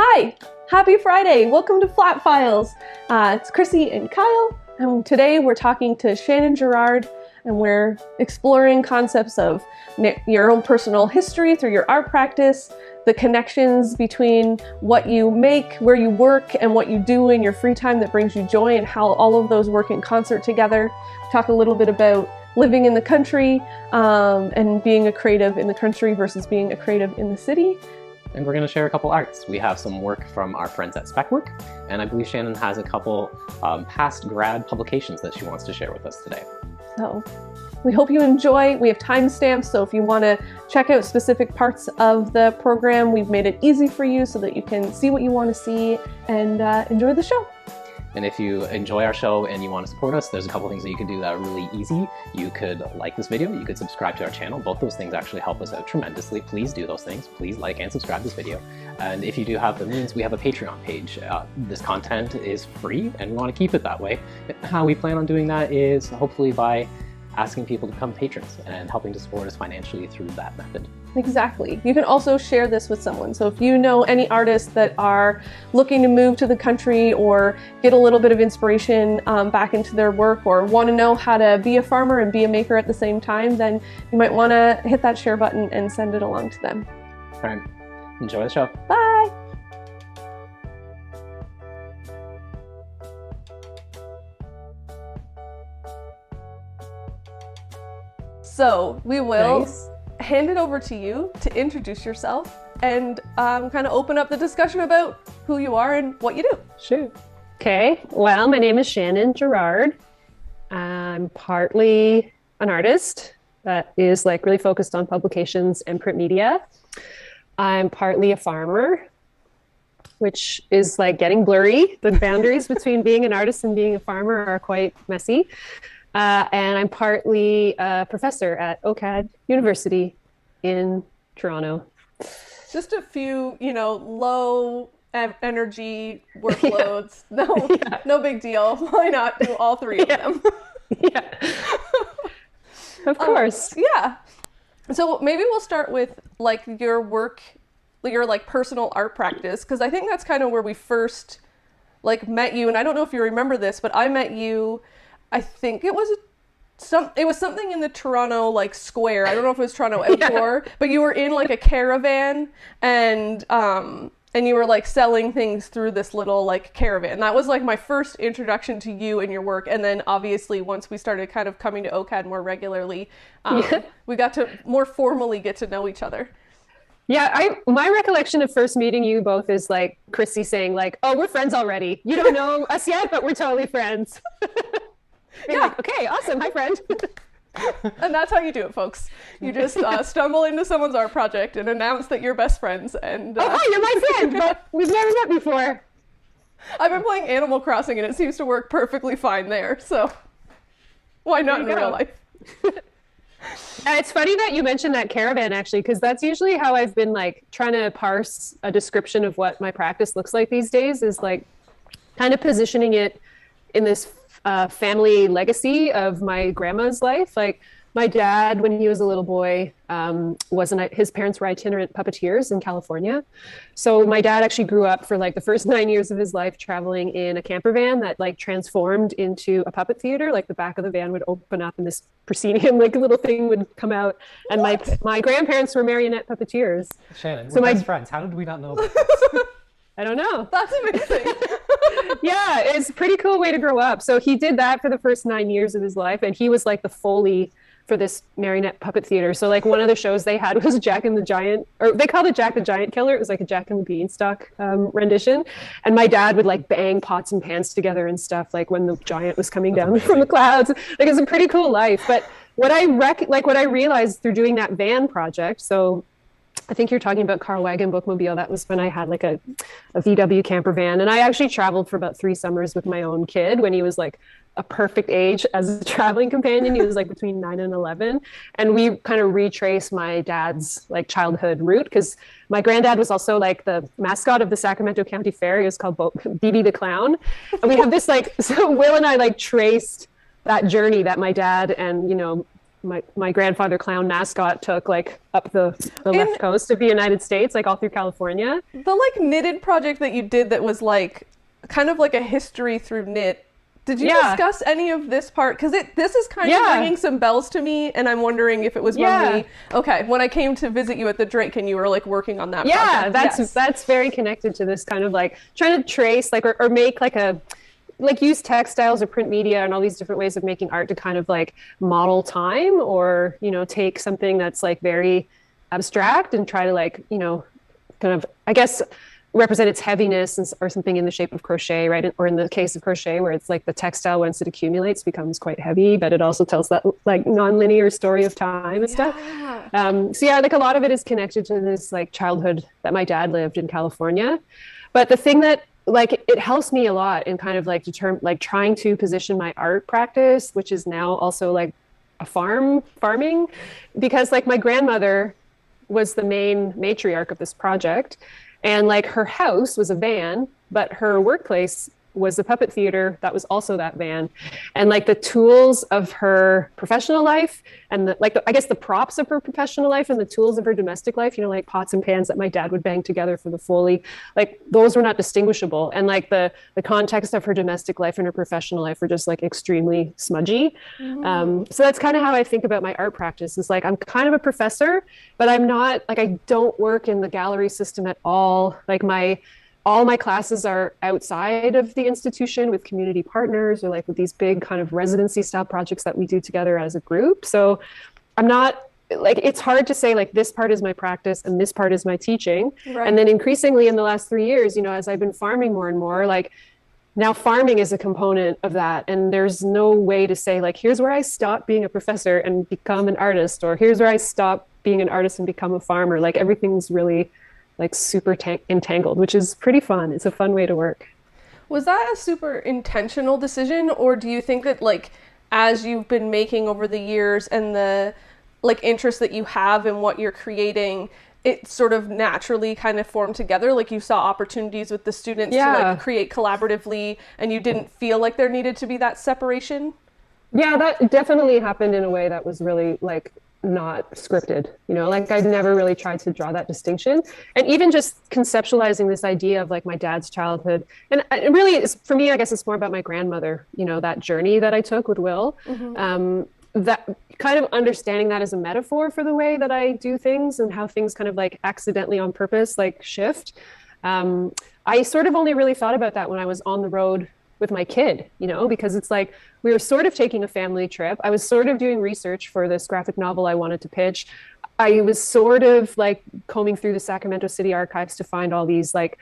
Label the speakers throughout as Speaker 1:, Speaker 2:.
Speaker 1: Hi, happy Friday. Welcome to Flat Files. It's Chrissy and Kyle, and today we're talking to Shannon Gerard, and we're exploring concepts of your own personal history through your art practice, the connections between what you make, where you work, and what you do in your free time that brings you joy, and how all of those work in concert together. We talk a little bit about living in the country and being a creative in the country versus being a creative in the city.
Speaker 2: And we're going to share a couple arts. We have some work from our friends at SPEC Work, and I believe Shannon has a couple past grad publications that she wants to share with us today.
Speaker 1: So we hope you enjoy. We have timestamps, so if you want to check out specific parts of the program, we've made it easy for you so that you can see what you want to see and enjoy the show.
Speaker 2: And if you enjoy our show and you want to support us, there's a couple things that you can do that are really easy. You could like this video, you could subscribe to our channel. Both those things actually help us out tremendously. Please do those things. Please like and subscribe this video. And if you do have the means, we have a Patreon page. This content is free and we want to keep it that way. How we plan on doing that is hopefully by asking people to become patrons and helping to support us financially through that method.
Speaker 1: Exactly. You can also share this with someone. So if you know any artists that are looking to move to the country or get a little bit of inspiration back into their work, or want to know how to be a farmer and be a maker at the same time, then you might want to hit that share button and send it along to them.
Speaker 2: All right. Enjoy the show.
Speaker 1: Bye. So we will hand it over to you to introduce yourself and kind of open up the discussion about who you are and what you do.
Speaker 3: Sure. Okay. Well, my name is Shannon Gerard. I'm partly an artist that is like really focused on publications and print media. I'm partly a farmer, which is like getting blurry. The boundaries between being an artist and being a farmer are quite messy. And I'm partly a professor at OCAD University in Toronto.
Speaker 1: Just a few, low energy workloads. No big deal. Why not do all three of them?
Speaker 3: Yeah. Of course.
Speaker 1: Yeah. So maybe we'll start with like your work, your like personal art practice, because I think that's kind of where we first like met you. And I don't know if you remember this, but I met you, I think it was something in the Toronto like square. I don't know if it was Toronto Outdoor, but you were in like a caravan and you were like selling things through this little like caravan. That was like my first introduction to you and your work. And then obviously once we started kind of coming to OCAD more regularly, we got to more formally get to know each other.
Speaker 3: Yeah, my recollection of first meeting you both is like Chrissy saying like, "Oh, we're friends already. You don't know us yet, but we're totally friends." You're like, okay, awesome. Hi, friend.
Speaker 1: And that's how you do it, folks. You just stumble into someone's art project and announce that you're best friends. And
Speaker 3: oh, hi, you're my friend, but we've never met before.
Speaker 1: I've been playing Animal Crossing and it seems to work perfectly fine there. So why not in real life?
Speaker 3: It's funny that you mentioned that caravan, actually, because that's usually how I've been like trying to parse a description of what my practice looks like these days, is like kind of positioning it in this family legacy of my grandma's life. Like my dad, when he was a little boy, his parents were itinerant puppeteers in California. So my dad actually grew up for like the first 9 years of his life traveling in a camper van that like transformed into a puppet theater. Like the back of the van would open up and this proscenium, like a little thing would come out. And my grandparents were marionette puppeteers.
Speaker 4: Shannon, we're best friends. How did we not know about this?
Speaker 3: I don't know.
Speaker 1: That's amazing.
Speaker 3: Yeah, it's a pretty cool way to grow up. So he did that for the first 9 years of his life, and he was like the Foley for this marionette puppet theater. So like one of the shows they had was Jack and the Giant, or they called it Jack the Giant Killer. It was like a Jack and the Beanstalk rendition. And my dad would like bang pots and pans together and stuff, like when the giant was coming down from the clouds. Like it's a pretty cool life. But what I realized through doing that van project, so I think you're talking about Wagon Bookmobile. That was when I had like a VW camper van. And I actually traveled for about 3 summers with my own kid when he was like a perfect age as a traveling companion. He was like between 9 and 11. And we kind of retraced my dad's like childhood route, because my granddad was also like the mascot of the Sacramento County Fair. He was called BB the Clown. And we have this like, so Will and I like traced that journey that my dad and, my grandfather clown mascot took like up the left coast of the United States, like all through California.
Speaker 1: The like knitted project that you did that was like kind of like a history through knit. Did you discuss any of this part? Because this is kind of ringing some bells to me, and I'm wondering if it was when when I came to visit you at the Drake and you were like working on that project.
Speaker 3: That's very connected to this kind of like trying to trace like or make like a like use textiles or print media and all these different ways of making art to kind of like model time, or take something that's like very abstract and try to like kind of, I guess, represent its heaviness or something in the shape of crochet, right? Or in the case of crochet, where it's like the textile, once it accumulates, becomes quite heavy, but it also tells that like non-linear story of time and stuff. So like a lot of it is connected to this like childhood that my dad lived in California. But the thing that like it helps me a lot in kind of like trying to position my art practice, which is now also like a farming, because like my grandmother was the main matriarch of this project. And like her house was a van, but her workplace was the puppet theater that was also that van. And like the tools of her professional life and I guess the props of her professional life and the tools of her domestic life, like pots and pans that my dad would bang together for the Foley, like those were not distinguishable. And like the context of her domestic life and her professional life were just like extremely smudgy. So that's kind of how I think about my art practice. Is like, I'm kind of a professor, but I'm not like, I don't work in the gallery system at all. Like all my classes are outside of the institution with community partners or like with these big kind of residency style projects that we do together as a group. So I'm not like, it's hard to say like this part is my practice and this part is my teaching. Right. And then increasingly in the last 3 years, as I've been farming more and more, like now farming is a component of that. And there's no way to say like, here's where I stop being a professor and become an artist, or here's where I stop being an artist and become a farmer. Like everything's really like super entangled, which is pretty fun. It's a fun way to work.
Speaker 1: Was that a super intentional decision, or do you think that like as you've been making over the years and the like interest that you have in what you're creating, it sort of naturally kind of formed together? Like you saw opportunities with the students to like create collaboratively and you didn't feel like there needed to be that separation?
Speaker 3: Yeah, that definitely happened in a way that was really like not scripted, like I'd never really tried to draw that distinction. And even just conceptualizing this idea of like my dad's childhood, and it really is, for me, I guess it's more about my grandmother, that journey that I took with Will, that kind of understanding that as a metaphor for the way that I do things and how things kind of like accidentally on purpose like shift. I sort of only really thought about that when I was on the road with my kid, because it's like we were sort of taking a family trip. I was sort of doing research for this graphic novel I wanted to pitch. I was sort of like combing through the Sacramento City archives to find all these like,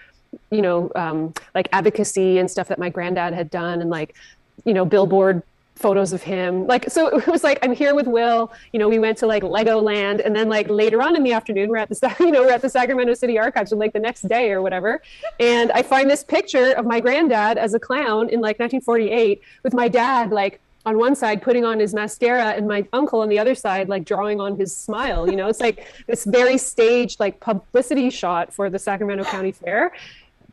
Speaker 3: like advocacy and stuff that my granddad had done, and like, billboard photos of him. Like, so it was like, I'm here with Will, we went to like Legoland, and then like later on in the afternoon, we're at the Sacramento City Archives, and like the next day or whatever. And I find this picture of my granddad as a clown in like 1948 with my dad, like on one side putting on his mascara and my uncle on the other side, like drawing on his smile, it's like this very staged, like publicity shot for the Sacramento County Fair.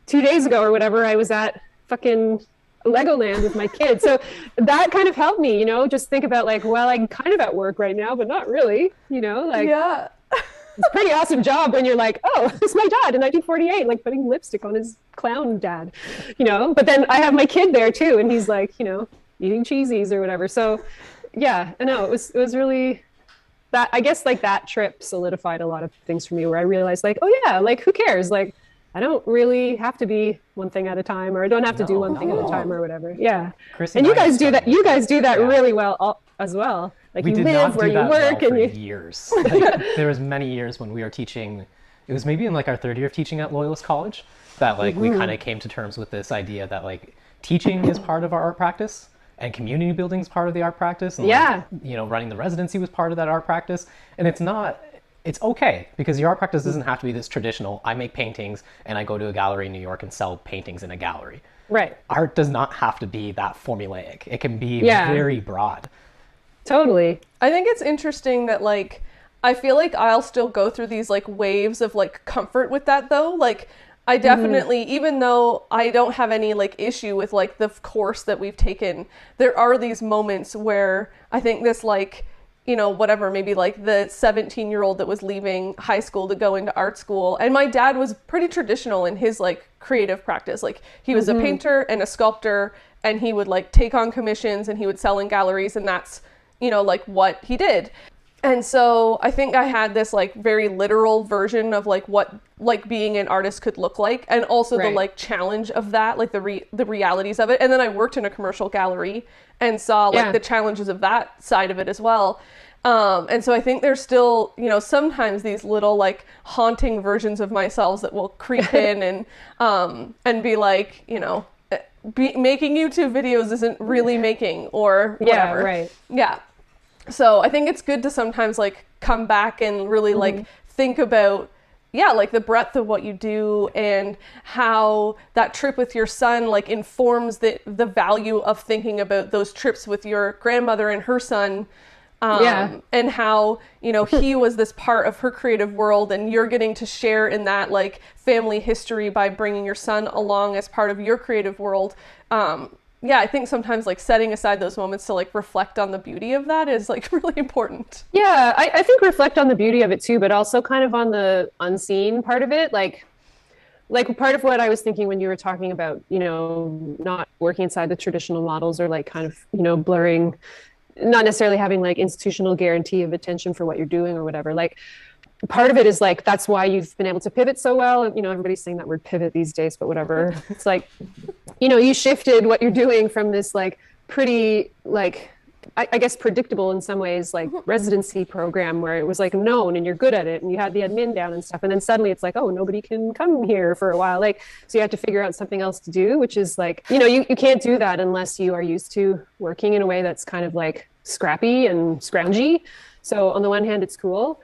Speaker 3: 2 days ago or whatever, I was at fucking Legoland with my kids. So that kind of helped me, just think about like, well, I'm kind of at work right now, but not really, like, yeah. It's a pretty awesome job when you're like, oh, it's my dad in 1948, like putting lipstick on his clown dad, but then I have my kid there too. And he's like, eating cheesies or whatever. So yeah, I know it was really that, I guess like that trip solidified a lot of things for me, where I realized like, oh yeah, like who cares? Like, I don't really have to be one thing at a time, or I don't have to do one thing at a time or whatever. Yeah.
Speaker 4: Chrissy
Speaker 3: and you guys do that. You guys do that really well as well. Like we you live where you work
Speaker 4: and you years. Like, there was many years when we were teaching. It was maybe in like our third year of teaching at Loyalist College that like we kind of came to terms with this idea that like teaching is part of our art practice and community building is part of the art practice. And like, running the residency was part of that art practice. And it's okay, because your art practice doesn't have to be this traditional, I make paintings and I go to a gallery in New York and sell paintings in a gallery.
Speaker 3: Right.
Speaker 4: Art does not have to be that formulaic. It can be very broad.
Speaker 3: Totally.
Speaker 1: I think it's interesting that like, I feel like I'll still go through these like waves of like comfort with that though. Like I definitely, even though I don't have any like issue with like the course that we've taken, there are these moments where I think this like, you know, whatever, maybe like the 17-year-old that was leaving high school to go into art school. And my dad was pretty traditional in his like creative practice. Like he was a painter and a sculptor, and he would like take on commissions and he would sell in galleries, and that's, you know, like what he did. And so I think I had this like very literal version of like what like being an artist could look like, and also the like challenge of that, like the realities of it. And then I worked in a commercial gallery and saw like the challenges of that side of it as well. And so I think there's still, you know, sometimes these little like haunting versions of myself that will creep in and be like, you know, making YouTube videos isn't really making, or whatever.
Speaker 3: Yeah, right.
Speaker 1: Yeah. So I think it's good to sometimes like come back and really like think about, like the breadth of what you do, and how that trip with your son like informs the value of thinking about those trips with your grandmother and her son. And how, you know, he was this part of her creative world, and you're getting to share in that like family history by bringing your son along as part of your creative world. I think sometimes like setting aside those moments to like reflect on the beauty of that is like really important.
Speaker 3: Yeah, I think reflect on the beauty of it too, but also kind of on the unseen part of it. Like part of what I was thinking when you were talking about, you know, not working inside the traditional models, or like kind of, you know, blurring, not necessarily having like institutional guarantee of attention for what you're doing or whatever. Like part of it is like, that's why you've been able to pivot so well. You know, everybody's saying that word pivot these days, but whatever. It's like, you know, you shifted what you're doing from this like pretty like, I guess predictable in some ways, like residency program where it was like known and you're good at it and you had the admin down and stuff. And then suddenly it's like, oh, nobody can come here for a while. Like, so you have to figure out something else to do, which is like, you know, you can't do that unless you are used to working in a way that's kind of like scrappy and scroungy. So on the one hand, it's cool.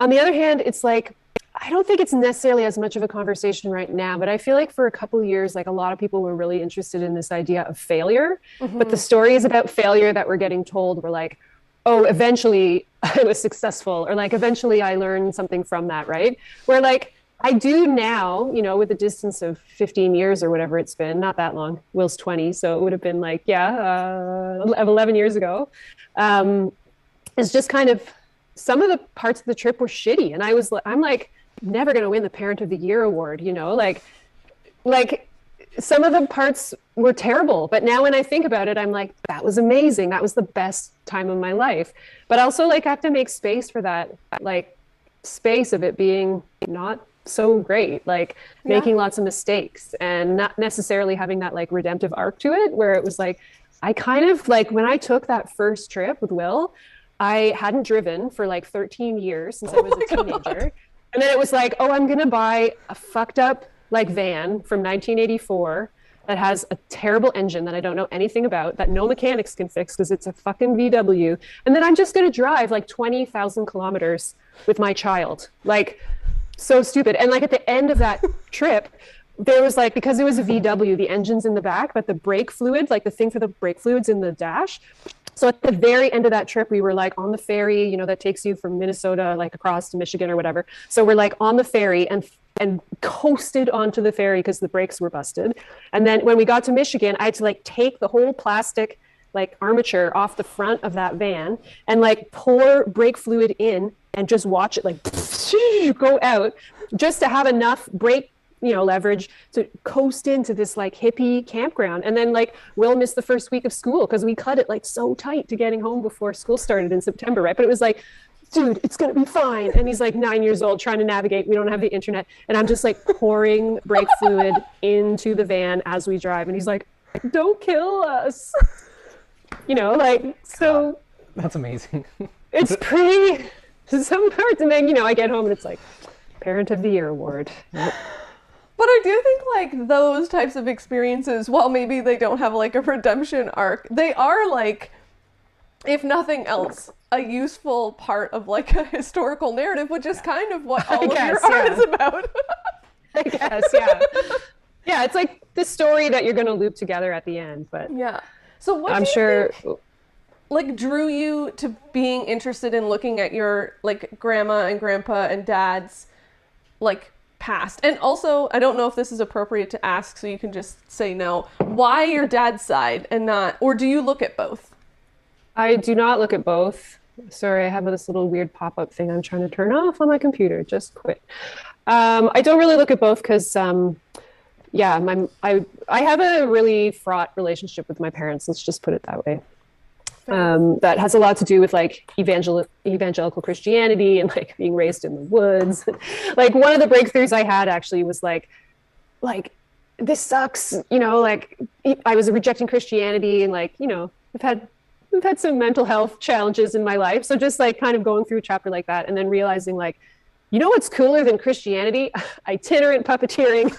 Speaker 3: On the other hand, it's like, I don't think it's necessarily as much of a conversation right now, but I feel like for a couple of years, like a lot of people were really interested in this idea of failure. But the stories about failure that were getting told were like, oh, eventually I was successful, or like eventually I learned something from that, right? Where like I do now, you know, with the distance of 15 years or whatever it's been, not that long. Will's 20, so it would have been like, 11 years ago. It's just kind of, some of the parts of the trip were shitty. And I'm like, never going to win the Parent of the Year award, you know, like some of the parts were terrible, but now when I think about it, I'm like, that was amazing. That was the best time of my life. But also like I have to make space for that, like space of it being not so great, like making lots of mistakes and not necessarily having that like redemptive arc to it, where it was like, I kind of like, when I took that first trip with Will, I hadn't driven for like 13 years since I was a teenager. God. And then it was like, oh, I'm going to buy a fucked up like van from 1984 that has a terrible engine that I don't know anything about, that no mechanics can fix because it's a fucking VW. And then I'm just going to drive like 20,000 kilometers with my child. Like, so stupid. And like at the end of that trip, there was like, because it was a VW, the engine's in the back, but the brake fluid, like the thing for the brake fluid's in the dash. So at the very end of that trip, we were like on the ferry, you know, that takes you from Minnesota, like across to Michigan or whatever. So we're like on the ferry and coasted onto the ferry because the brakes were busted. And then when we got to Michigan, I had to like take the whole plastic like armature off the front of that van and like pour brake fluid in and just watch it like go out just to have enough brake, you know, leverage to coast into this like hippie campground. And then like Will missed the first week of school because we cut it like so tight to getting home before school started in September, right? But it was like, dude, it's gonna be fine. And he's like 9 years old trying to navigate. We don't have the internet. And I'm just like pouring brake fluid into the van as we drive. And he's like, don't kill us. You know, like, so.
Speaker 4: That's amazing.
Speaker 3: It's pretty, some parts. And then, you know, I get home and it's like, Parent of the Year award. Yep.
Speaker 1: But I do think like those types of experiences, while maybe they don't have like a redemption arc, they are like, if nothing else, a useful part of like a historical narrative, which is kind of what all of your art is about.
Speaker 3: I guess, yeah. Yeah, it's like the story that you're going to loop together at the end, but
Speaker 1: yeah. So what
Speaker 3: I'm sure think,
Speaker 1: like drew you to being interested in looking at your like grandma and grandpa and dad's like past? And also, I don't know if this is appropriate to ask, so you can just say no. Why your dad's side and not, or do you look at both?
Speaker 3: I do not look at both. Sorry, I have this little weird pop-up thing I'm trying to turn off on my computer. Just quit. I don't really look at both because, yeah, I have a really fraught relationship with my parents. Let's just put it that way. That has a lot to do with like evangelical Christianity and like being raised in the woods. Like one of the breakthroughs I had actually was like this sucks, you know, like I was rejecting Christianity and like, you know, I've had some mental health challenges in my life. So just like kind of going through a chapter like that and then realizing like, you know what's cooler than Christianity? Itinerant puppeteering.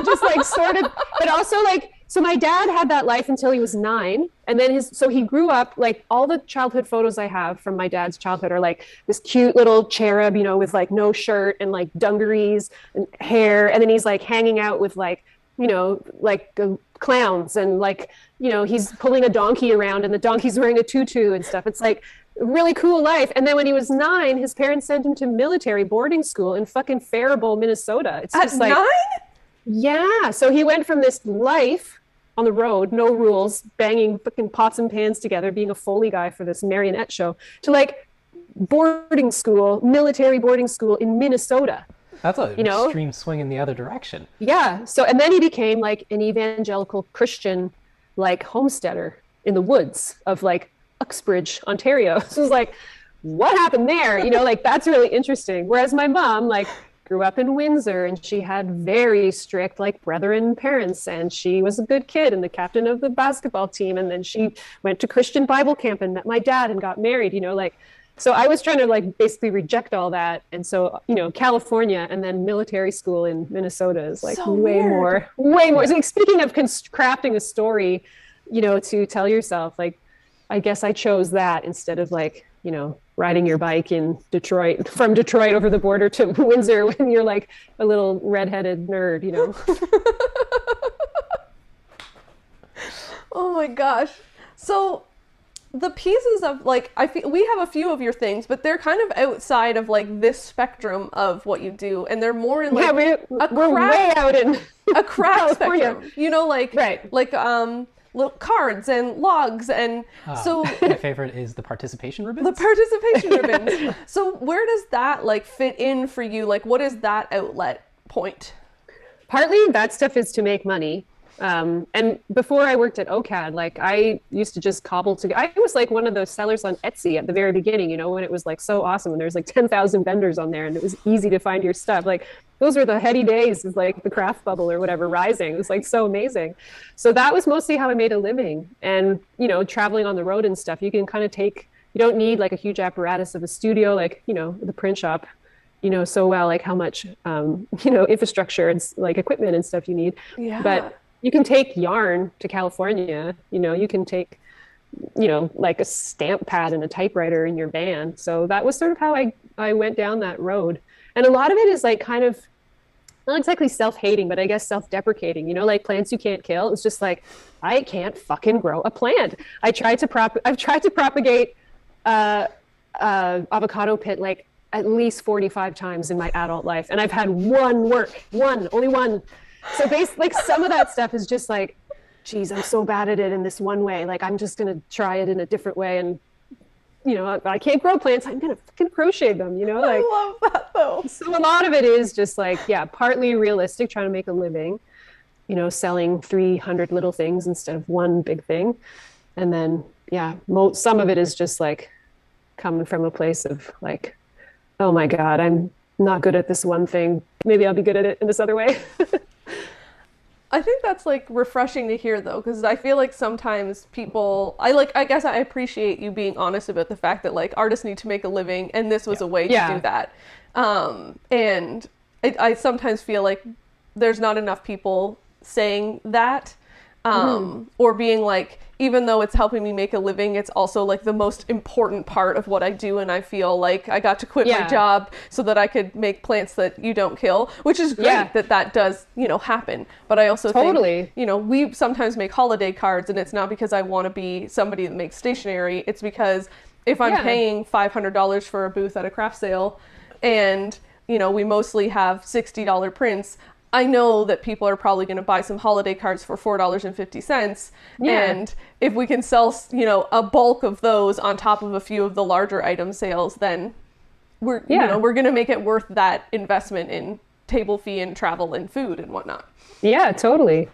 Speaker 3: Just like sort of, but also like, so my dad had that life until he was 9. And then so he grew up, like all the childhood photos I have from my dad's childhood are like this cute little cherub, you know, with like no shirt and like dungarees and hair. And then he's like hanging out with like, you know, like clowns and like, you know, he's pulling a donkey around and the donkey's wearing a tutu and stuff. It's like a really cool life. And then when he was 9, his parents sent him to military boarding school in fucking Faribault, Minnesota. It's just like
Speaker 1: 9?
Speaker 3: Yeah. So he went from this life on the road, no rules, banging fucking pots and pans together, being a Foley guy for this marionette show, to like boarding school, military boarding school in Minnesota.
Speaker 4: That's an extreme swing in the other direction.
Speaker 3: Yeah. So, and then he became like an evangelical Christian, like homesteader in the woods of like Uxbridge, Ontario. So it was like, what happened there? You know, like that's really interesting. Whereas my mom, like, grew up in Windsor and she had very strict like brethren parents and she was a good kid and the captain of the basketball team. And then she went to Christian Bible camp and met my dad and got married, you know, like, so I was trying to like basically reject all that. And so, you know, California and then military school in Minnesota is like
Speaker 1: So
Speaker 3: way
Speaker 1: weird.
Speaker 3: more. So, like, speaking of crafting a story, you know, to tell yourself, like, I guess I chose that instead of like, you know, riding your bike in Detroit, from Detroit over the border to Windsor when you're like a little redheaded nerd, you know.
Speaker 1: Oh my gosh. So the pieces of like, I feel we have a few of your things, but they're kind of outside of like this spectrum of what you do, and they're more in like
Speaker 3: we're way out in
Speaker 1: a craft
Speaker 3: California.
Speaker 1: spectrum. You know, like little cards and logs, and so
Speaker 4: My favorite is the participation ribbons.
Speaker 1: the participation ribbons. So where does that like fit in for you? Like, what is that outlet point?
Speaker 3: Partly that stuff is to make money. And before I worked at OCAD, like I used to just cobble together. I was like one of those sellers on Etsy at the very beginning, you know, when it was like so awesome and there's like 10,000 vendors on there and it was easy to find your stuff. Like those were the heady days of like the craft bubble or whatever rising. It was like so amazing. So that was mostly how I made a living. And, you know, traveling on the road and stuff, you can kind of you don't need like a huge apparatus of a studio, like, you know, the print shop, you know, so well, like how much, you know, infrastructure and like equipment and stuff you need.
Speaker 1: Yeah.
Speaker 3: But you can take yarn to California, you know, you can take, you know, like a stamp pad and a typewriter in your van. So that was sort of how I went down that road. And a lot of it is like kind of not exactly self-hating, but I guess self-deprecating, you know, like plants you can't kill. It's just like, I can't fucking grow a plant. I've tried to propagate avocado pit like at least 45 times in my adult life. And I've had only one. So basically, like some of that stuff is just like, geez, I'm so bad at it in this one way. Like, I'm just going to try it in a different way. And, you know, I can't grow plants. I'm going to fucking crochet them, you know? Like,
Speaker 1: I love that though.
Speaker 3: So a lot of it is just like, yeah, partly realistic, trying to make a living, you know, selling 300 little things instead of one big thing. And then, yeah, some of it is just like coming from a place of like, oh my God, I'm not good at this one thing. Maybe I'll be good at it in this other way.
Speaker 1: I think that's like refreshing to hear though, because I feel like sometimes people, I guess I appreciate you being honest about the fact that like artists need to make a living and this was a way to do that. And I sometimes feel like there's not enough people saying that, or being like, even though it's helping me make a living, it's also like the most important part of what I do. And I feel like I got to quit my job so that I could make plants that you don't kill, which is great that does, you know, happen. But I also think, you know, we sometimes make holiday cards and it's not because I want to be somebody that makes stationery. It's because if I'm paying $500 for a booth at a craft sale and, you know, we mostly have $60 prints, I know that people are probably going to buy some holiday cards for $4.50. And if we can sell, you know, a bulk of those on top of a few of the larger item sales, then we're, you know, we're going to make it worth that investment in table fee and travel and food and whatnot.
Speaker 3: Yeah, totally.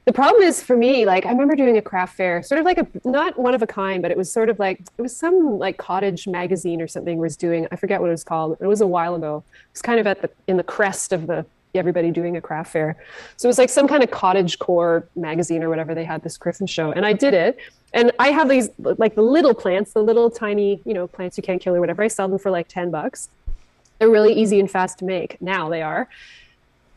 Speaker 3: The problem is for me, like I remember doing a craft fair, sort of like not one of a kind, but it was sort of like, it was some like cottage magazine or something was doing, I forget what it was called. It was a while ago. It was kind of in the crest of everybody doing a craft fair. So it was like some kind of cottage core magazine or whatever. They had this Christmas show and I did it. And I have these like the little plants, the little tiny, you know, plants you can't kill or whatever. I sell them for like $10. They're really easy and fast to make. Now they are.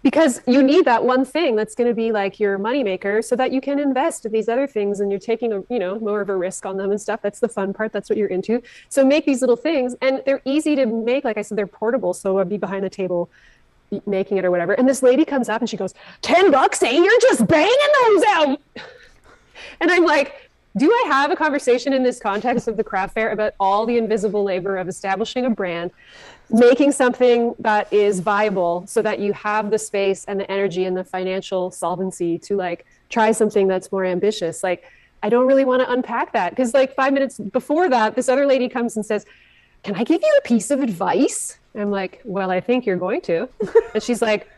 Speaker 3: Because you need that one thing that's going to be like your moneymaker so that you can invest in these other things and you're taking a, you know, more of a risk on them and stuff. That's the fun part. That's what you're into. So make these little things and they're easy to make. Like I said, they're portable. So I'd be behind the table making it or whatever. And this lady comes up and she goes, $10, eh? You're just banging those out. And I'm like, do I have a conversation in this context of the craft fair about all the invisible labor of establishing a brand, making something that is viable so that you have the space and the energy and the financial solvency to like try something that's more ambitious? Like, I don't really want to unpack that because like 5 minutes before that, this other lady comes and says, can I give you a piece of advice? I'm like, well, I think you're going to. And she's like,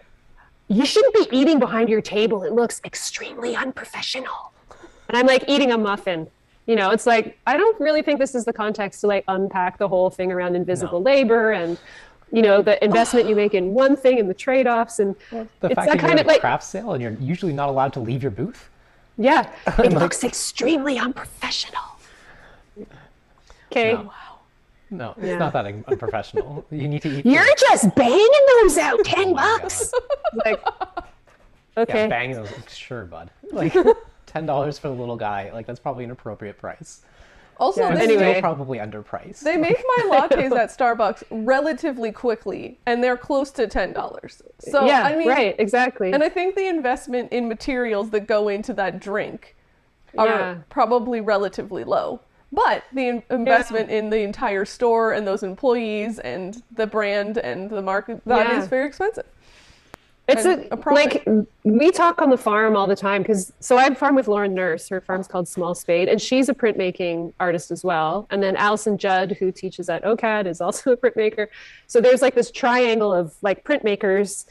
Speaker 3: you shouldn't be eating behind your table. It looks extremely unprofessional. And I'm like eating a muffin. You know, it's like, I don't really think this is the context to like unpack the whole thing around invisible labor and, you know, the investment you make in one thing and the trade-offs. And
Speaker 4: the fact that you're at a craft sale and you're usually not allowed to leave your booth.
Speaker 3: Yeah, it looks extremely unprofessional. Okay.
Speaker 4: No, it's not that unprofessional. You need to eat.
Speaker 3: You're just banging those out, $10. Like, okay.
Speaker 4: Yeah, banging those, sure, bud. Like $10 for the little guy, like that's probably an appropriate price.
Speaker 1: Also,
Speaker 4: Still probably underpriced.
Speaker 1: They make my lattes at Starbucks relatively quickly, and they're close to $10. So
Speaker 3: yeah,
Speaker 1: I mean,
Speaker 3: right, exactly.
Speaker 1: And I think the investment in materials that go into that drink are probably relatively low. But the investment in the entire store and those employees and the brand and the market, that is very expensive.
Speaker 3: It's like we talk on the farm all the time so I farm with Lauren Nurse. Her farm's called Small Spade, and she's a printmaking artist as well. And then Allison Judd, who teaches at OCAD, is also a printmaker. So there's like this triangle of like printmakers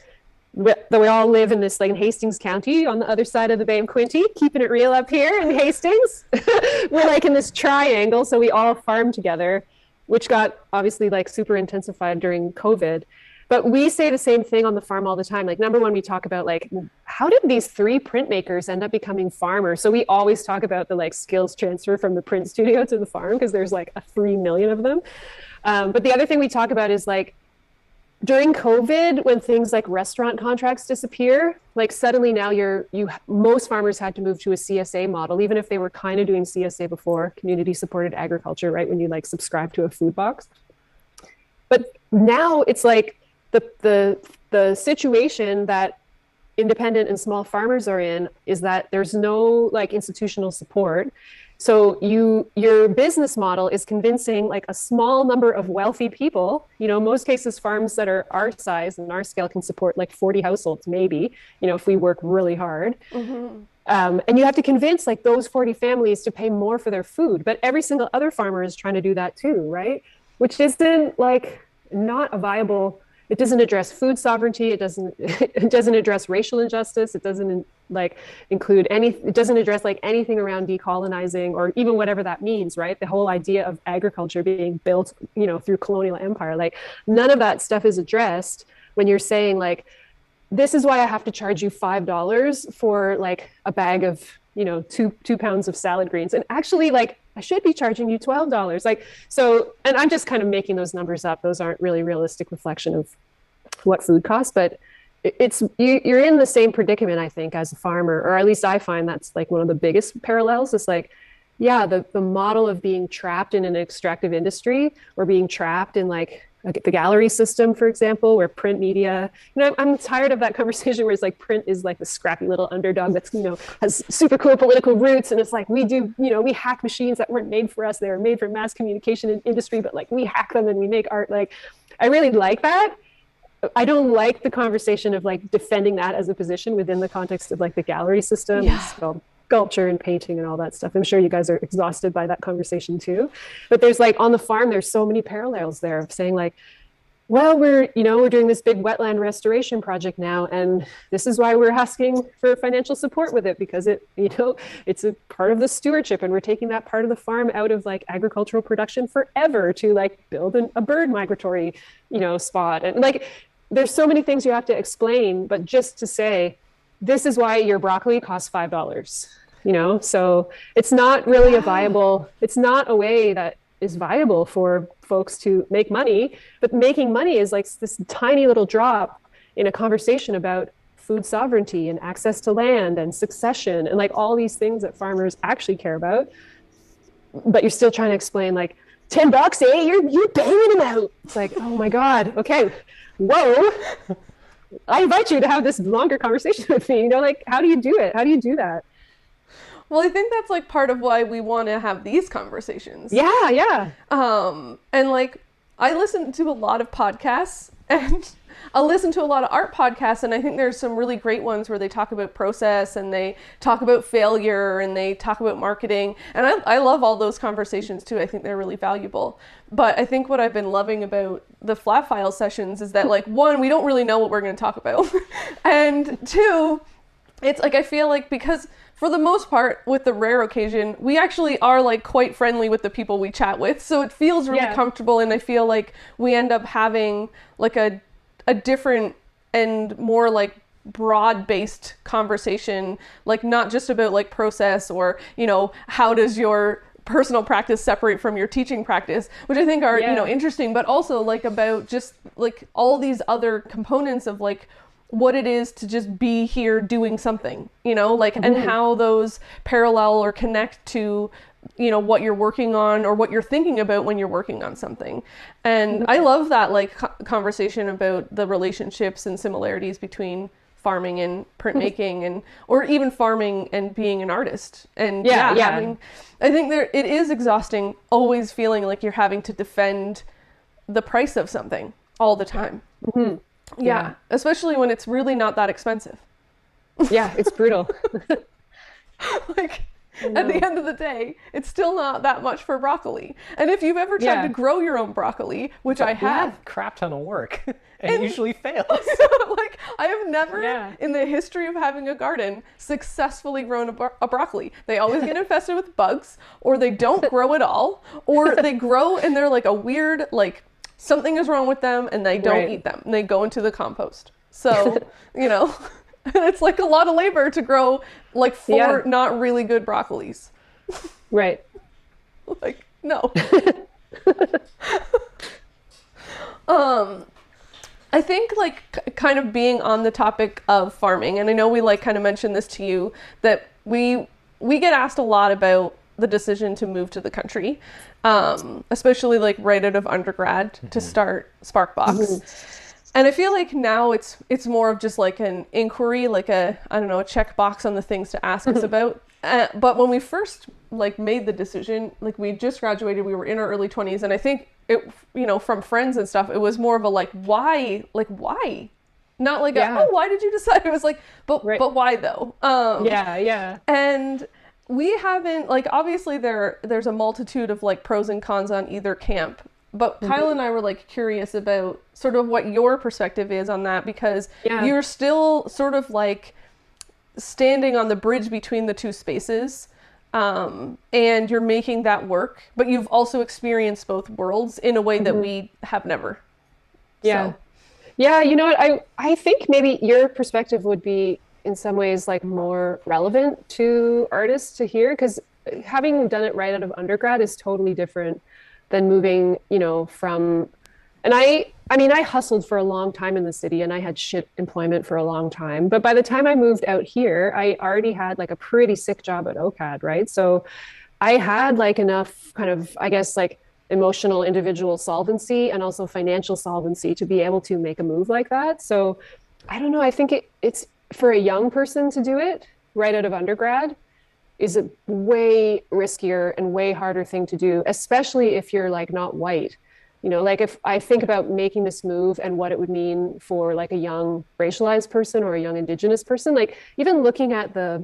Speaker 3: that we all live in this like in Hastings County on the other side of the Bay of Quinte, keeping it real up here in Hastings. We're like in this triangle, so we all farm together, which got obviously like super intensified during COVID. But we say the same thing on the farm all the time. Like, number one, we talk about like, how did these 3 printmakers end up becoming farmers? So we always talk about the like skills transfer from the print studio to the farm because there's like 3 million of them. But the other thing we talk about is like, during COVID, when things like restaurant contracts disappear, like suddenly now most farmers had to move to a CSA model, even if they were kind of doing CSA before, community supported agriculture, right? When you like subscribe to a food box. But now it's like, the situation that independent and small farmers are in is that there's no like institutional support. So your business model is convincing like a small number of wealthy people, you know, most cases farms that are our size and our scale can support like 40 households, maybe, you know, if we work really hard. Mm-hmm. And you have to convince like those 40 families to pay more for their food. But every single other farmer is trying to do that too, right? Which isn't like not a viable. It doesn't address food sovereignty. It doesn't address racial injustice. It doesn't like include it doesn't address like anything around decolonizing or even whatever that means, right? The whole idea of agriculture being built, you know, through colonial empire, like none of that stuff is addressed when you're saying like, this is why I have to charge you $5 for like a bag of, you know, two pounds of salad greens. And actually like, I should be charging you $12. Like, so, and I'm just kind of making those numbers up. Those aren't really realistic reflection of what food costs, but you're in the same predicament, I think, as a farmer, or at least I find that's like one of the biggest parallels. It's like, yeah, the model of being trapped in an extractive industry or being trapped in like the gallery system, for example, where print media, you know, I'm tired of that conversation where it's like print is like the scrappy little underdog that's, you know, has super cool political roots. And it's like, we do, you know, we hack machines that weren't made for us. They were made for mass communication industry, but like we hack them and we make art. Like, I really like that. I don't like the conversation of like defending that as a position within the context of like the gallery system, sculpture and painting and all that stuff. I'm sure you guys are exhausted by that conversation too. But there's like on the farm, there's so many parallels there of saying like, well, we're doing this big wetland restoration project now, and this is why we're asking for financial support with it, because it's a part of the stewardship, and we're taking that part of the farm out of like agricultural production forever to like build a bird migratory, spot. And like, there's so many things you have to explain, but just to say, this is why your broccoli costs $5, so it's not really it's not a way that is viable for folks to make money, but making money is like this tiny little drop in a conversation about food sovereignty and access to land and succession and like all these things that farmers actually care about. But you're still trying to explain like $10, eh? You're banging them out. It's like, oh my God, okay, whoa. I invite you to have this longer conversation with me. Like, how do you do it? How do you do that?
Speaker 1: Well, I think that's like part of why we want to have these conversations.
Speaker 3: Yeah.
Speaker 1: And like, I listen to a lot of podcasts and I'll listen to a lot of art podcasts, and I think there's some really great ones where they talk about process and they talk about failure and they talk about marketing. And I love all those conversations too. I think they're really valuable. But I think what I've been loving about the flat file sessions is that like, one, we don't really know what we're going to talk about. And two, it's like, I feel like because for the most part, with the rare occasion, we actually are like quite friendly with the people we chat with. So it feels really comfortable. And I feel like we end up having like a different and more like broad-based conversation, like not just about like process or, how does your personal practice separate from your teaching practice, which I think are, interesting, but also like about just like all these other components of like what it is to just be here doing something, and how those parallel or connect to, what you're working on or what you're thinking about when you're working on something. And I love that like conversation about the relationships and similarities between farming and printmaking or even farming and being an artist. And I think it is exhausting always feeling like you're having to defend the price of something all the time. Mm-hmm. Yeah, especially when it's really not that expensive.
Speaker 3: Yeah, it's brutal.
Speaker 1: Like, at the end of the day, it's still not that much for broccoli. And if you've ever tried to grow your own broccoli, which I have,
Speaker 4: crap ton of work, and it usually fails.
Speaker 1: Like, I have never, in the history of having a garden, successfully grown a broccoli. They always get infested with bugs, or they don't grow at all, or they grow and they're like a weird, like, something is wrong with them and they don't eat them and they go into the compost. So, it's like a lot of labor to grow like 4 not really good broccolis.
Speaker 3: Right.
Speaker 1: Like, no. I think like kind of being on the topic of farming, and I know we like kind of mentioned this to you, that we get asked a lot about the decision to move to the country, especially like right out of undergrad to start Sparkbox. Mm-hmm. And I feel like now it's more of just like an inquiry, like a checkbox on the things to ask us about. But when we first like made the decision, like we just graduated, we were in our early 20s, and I think it, from friends and stuff, it was more of a like, why? Not like why did you decide? It was like, but why though? And we haven't, like, obviously there's a multitude of like pros and cons on either camp, but Kyle and I were like curious about sort of what your perspective is on that, because you're still sort of like standing on the bridge between the two spaces, and you're making that work, but you've also experienced both worlds in a way that we have never.
Speaker 3: Yeah. So. Yeah. You know what? I think maybe your perspective would be in some ways like more relevant to artists to hear, because having done it right out of undergrad is totally different than moving, from, and I hustled for a long time in the city and I had shit employment for a long time. But by the time I moved out here, I already had like a pretty sick job at OCAD, right? So I had like enough kind of, I guess, like emotional individual solvency and also financial solvency to be able to make a move like that. So I don't know, I think it's for a young person to do it right out of undergrad is a way riskier and way harder thing to do, especially if you're like not white. You know, like if I think about making this move and what it would mean for like a young racialized person or a young Indigenous person, like even looking at the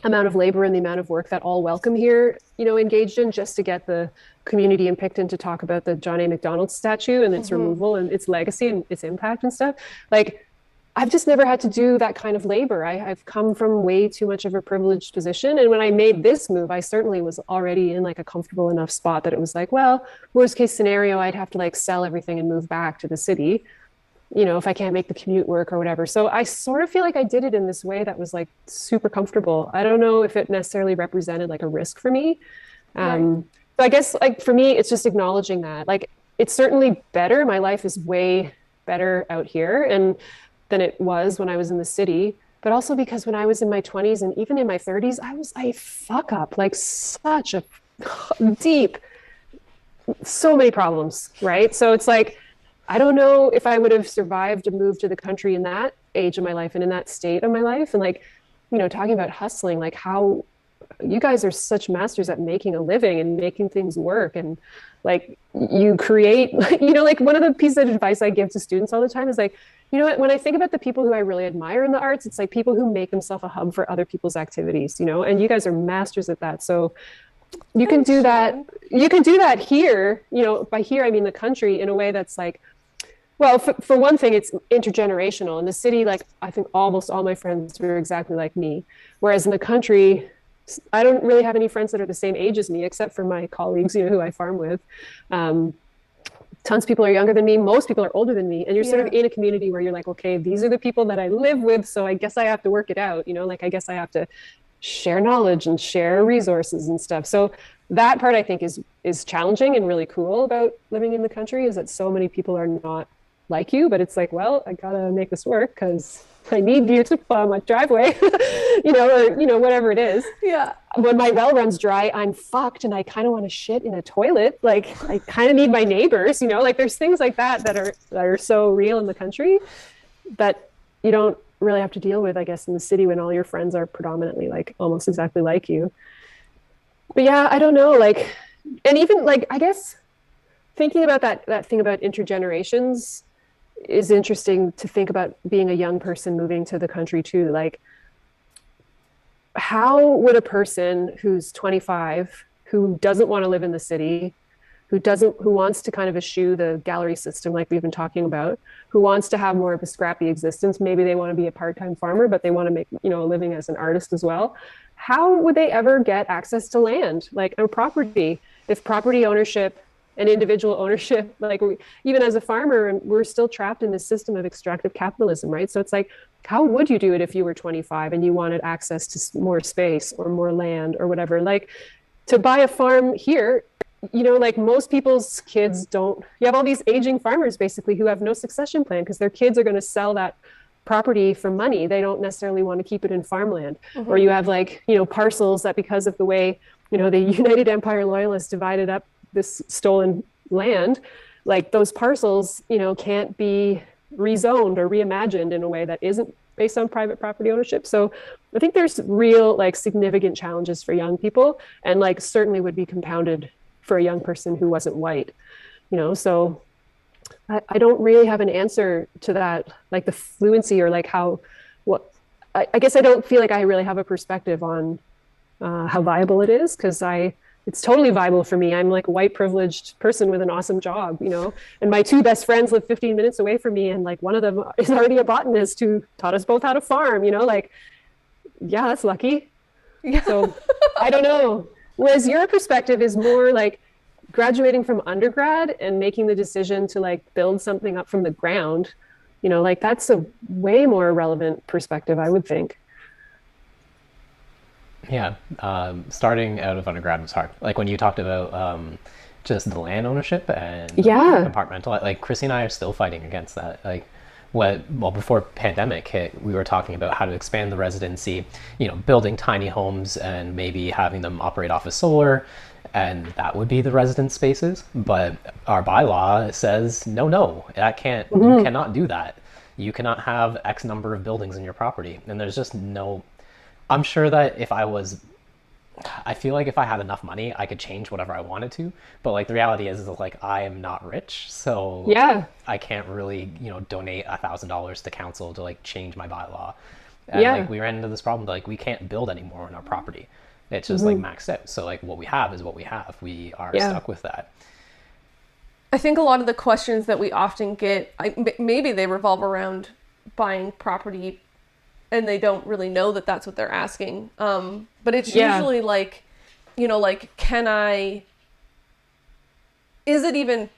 Speaker 3: amount of labor and the amount of work that All Welcome here, you know, engaged in just to get the community in Picton to talk about the John A. Macdonald statue and its removal and its legacy and its impact and stuff. Like, I've just never had to do that kind of labor. I've come from way too much of a privileged position. And when I made this move, I certainly was already in like a comfortable enough spot that it was like, well, worst case scenario, I'd have to like sell everything and move back to the city, you know, if I can't make the commute work or whatever. So I sort of feel like I did it in this way that was like super comfortable. I don't know if it necessarily represented like a risk for me. So I guess like for me, it's just acknowledging that like, it's certainly better. My life is way better out here and than it was when I was in the city, but also because when I was in my 20s and even in my 30s, I was a fuck up, like such a deep, so many problems, right? So it's like, I don't know if I would have survived a move to the country in that age of my life and in that state of my life. And like, you know, talking about hustling, like how you guys are such masters at making a living and making things work. And like you create, you know, like one of the pieces of advice I give to students all the time is like, you know what, when I think about the people who I really admire in the arts, it's like people who make themselves a hub for other people's activities, you know, and you guys are masters at that. So you can do that. You can do that here, you know, by here, I mean the country in a way that's like, well, for one thing, it's intergenerational. In the city, like I think almost all my friends are exactly like me. Whereas in the country, I don't really have any friends that are the same age as me, except for my colleagues, you know, who I farm with. Tons of people are younger than me. Most people are older than me. And you're sort of in a community where you're like, okay, these are the people that I live with. So I guess I have to work it out, you know, like I guess I have to share knowledge and share resources and stuff. So that part I think is challenging and really cool about living in the country is that so many people are not like you, but it's like, well, I gotta make this work because I need you to plow my driveway, you know, or, you know, whatever it is.
Speaker 1: Yeah.
Speaker 3: When my well runs dry, I'm fucked and I kind of want to shit in a toilet. Like I kind of need my neighbors, you know, like there's things like that are so real in the country that you don't really have to deal with, I guess, in the city when all your friends are predominantly like almost exactly like you. But yeah, I don't know, like, and even like, I guess thinking about that thing about intergenerations is interesting to think about being a young person moving to the country too. Like, how would a person who's 25, who doesn't want to live in the city, who wants to kind of eschew the gallery system like we've been talking about, who wants to have more of a scrappy existence, maybe they want to be a part-time farmer, but they want to make, you know, a living as an artist as well. How would they ever get access to land, like a property, if property ownership and individual ownership, like even as a farmer, we're still trapped in this system of extractive capitalism, right? So it's like, how would you do it if you were 25 and you wanted access to more space or more land or whatever? Like to buy a farm here, you know, like most people's kids don't, you have all these aging farmers basically who have no succession plan because their kids are going to sell that property for money. They don't necessarily want to keep it in farmland. Mm-hmm. Or you have like, you know, parcels that because of the way, you know, the United Empire Loyalists divided up this stolen land, like those parcels, you know, can't be rezoned or reimagined in a way that isn't based on private property ownership. So I think there's real like significant challenges for young people and like certainly would be compounded for a young person who wasn't white, you know. So I don't really have an answer to that, like the fluency or like how, what, I guess I don't feel like I really have a perspective on how viable it is because it's totally viable for me. I'm like a white privileged person with an awesome job, you know, and my two best friends live 15 minutes away from me. And like one of them is already a botanist who taught us both how to farm, you know, like, yeah, that's lucky. Yeah. So I don't know. Whereas your perspective is more like graduating from undergrad and making the decision to like build something up from the ground, you know, like that's a way more relevant perspective, I would think.
Speaker 4: Yeah, starting out of undergrad was hard. Like when you talked about just the land ownership and compartmental, like Chrissy and I are still fighting against that. Like before pandemic hit, we were talking about how to expand the residency, you know, building tiny homes and maybe having them operate off of solar, and that would be the residence spaces. But our bylaw says, no, that can't, you cannot do that. You cannot have X number of buildings in your property. And there's just no, I'm sure that if I was I feel like if I had enough money, I could change whatever I wanted to. But like the reality is like I am not rich, so I can't really, you know, donate $1,000 to council to like change my bylaw. And like we ran into this problem, like we can't build anymore on our property. It's just like maxed out. So like what we have is what we have. We are stuck with that.
Speaker 1: I think a lot of the questions that we often get, maybe they revolve around buying property and they don't really know that that's what they're asking. But it's usually like, you know, like, is it even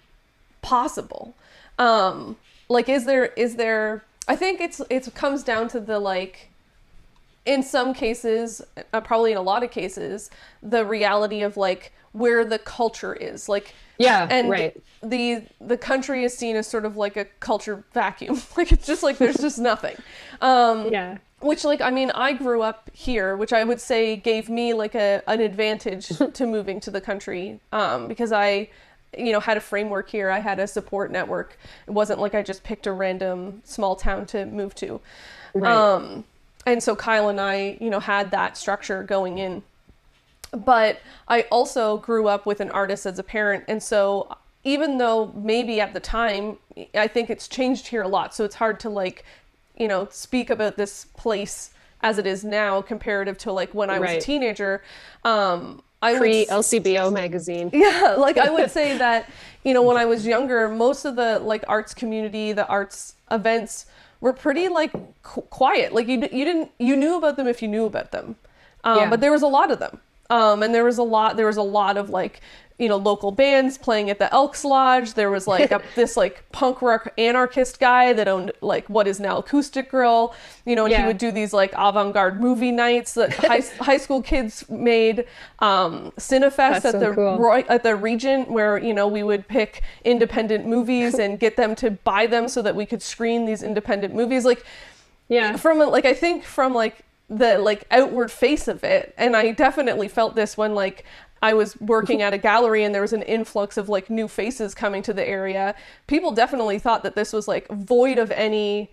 Speaker 1: possible? Like, is there, I think it comes down to the, like, in some cases, probably in a lot of cases, the reality of like where the culture is, like, the country is seen as sort of like a culture vacuum. Like, it's just like, there's just nothing. Which, like, I mean, I grew up here, which I would say gave me like an advantage to moving to the country, because I, you know, had a framework here. I had a support network. It wasn't like I just picked a random small town to move to. And so Kyle and I, you know, had that structure going in. But I also grew up with an artist as a parent. And so even though maybe at the time, I think it's changed here a lot. So it's hard to, like, you know, speak about this place as it is now comparative to like when I was a teenager.
Speaker 3: Pre-LCBO magazine.
Speaker 1: Yeah, like I would say that, you know, when I was younger, most of the like arts community, the arts events were pretty like quiet. Like you knew about them if you knew about them. But there was a lot of them. And there was a lot of like, you know, local bands playing at the Elks Lodge. There was like this like punk rock anarchist guy that owned like what is now Acoustic Grill, you know, and he would do these like avant-garde movie nights that high school kids made, Cinefest at the Regent, where, you know, we would pick independent movies and get them to buy them so that we could screen these independent movies. Like, from like, I think from like the like outward face of it. And I definitely felt this when like I was working at a gallery and there was an influx of like new faces coming to the area. People definitely thought that this was like void of any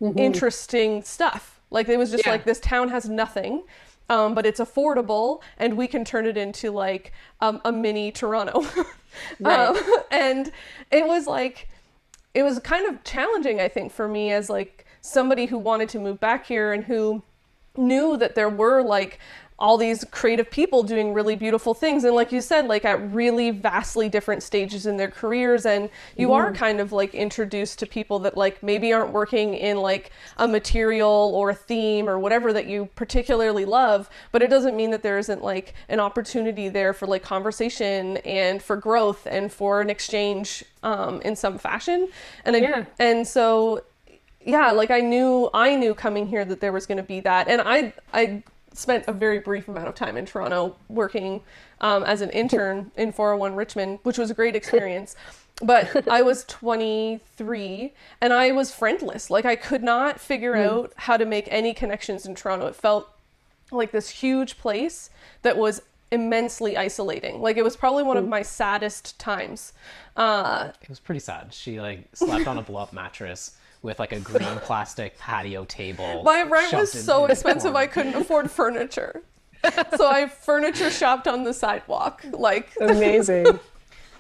Speaker 1: interesting stuff. Like it was just like, this town has nothing, but it's affordable and we can turn it into like a mini Toronto. And it was like, it was kind of challenging, I think, for me as like somebody who wanted to move back here and who knew that there were like all these creative people doing really beautiful things. And like you said, like at really vastly different stages in their careers. And you are kind of like introduced to people that like maybe aren't working in like a material or a theme or whatever that you particularly love, but it doesn't mean that there isn't like an opportunity there for like conversation and for growth and for an exchange in some fashion. And and so, like I knew coming here that there was going to be that. And I spent a very brief amount of time in Toronto working as an intern in 401 Richmond, which was a great experience. But I was 23 and I was friendless. Like I could not figure out how to make any connections in Toronto. It felt like this huge place that was immensely isolating. Like it was probably one of my saddest times.
Speaker 4: It was pretty sad. She like slept on a blow-up mattress with like a green plastic patio table.
Speaker 1: My rent was so expensive I couldn't afford furniture. So I furniture shopped on the sidewalk. Like
Speaker 3: amazing.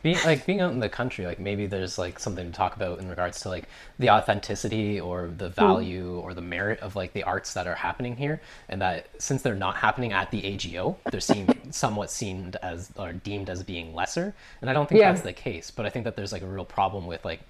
Speaker 4: Being out in the country, like maybe there's like something to talk about in regards to like the authenticity or the value or the merit of like the arts that are happening here, and that since they're not happening at the AGO, they're somewhat seen as or deemed as being lesser. And I don't think that's the case, but I think that there's like a real problem with like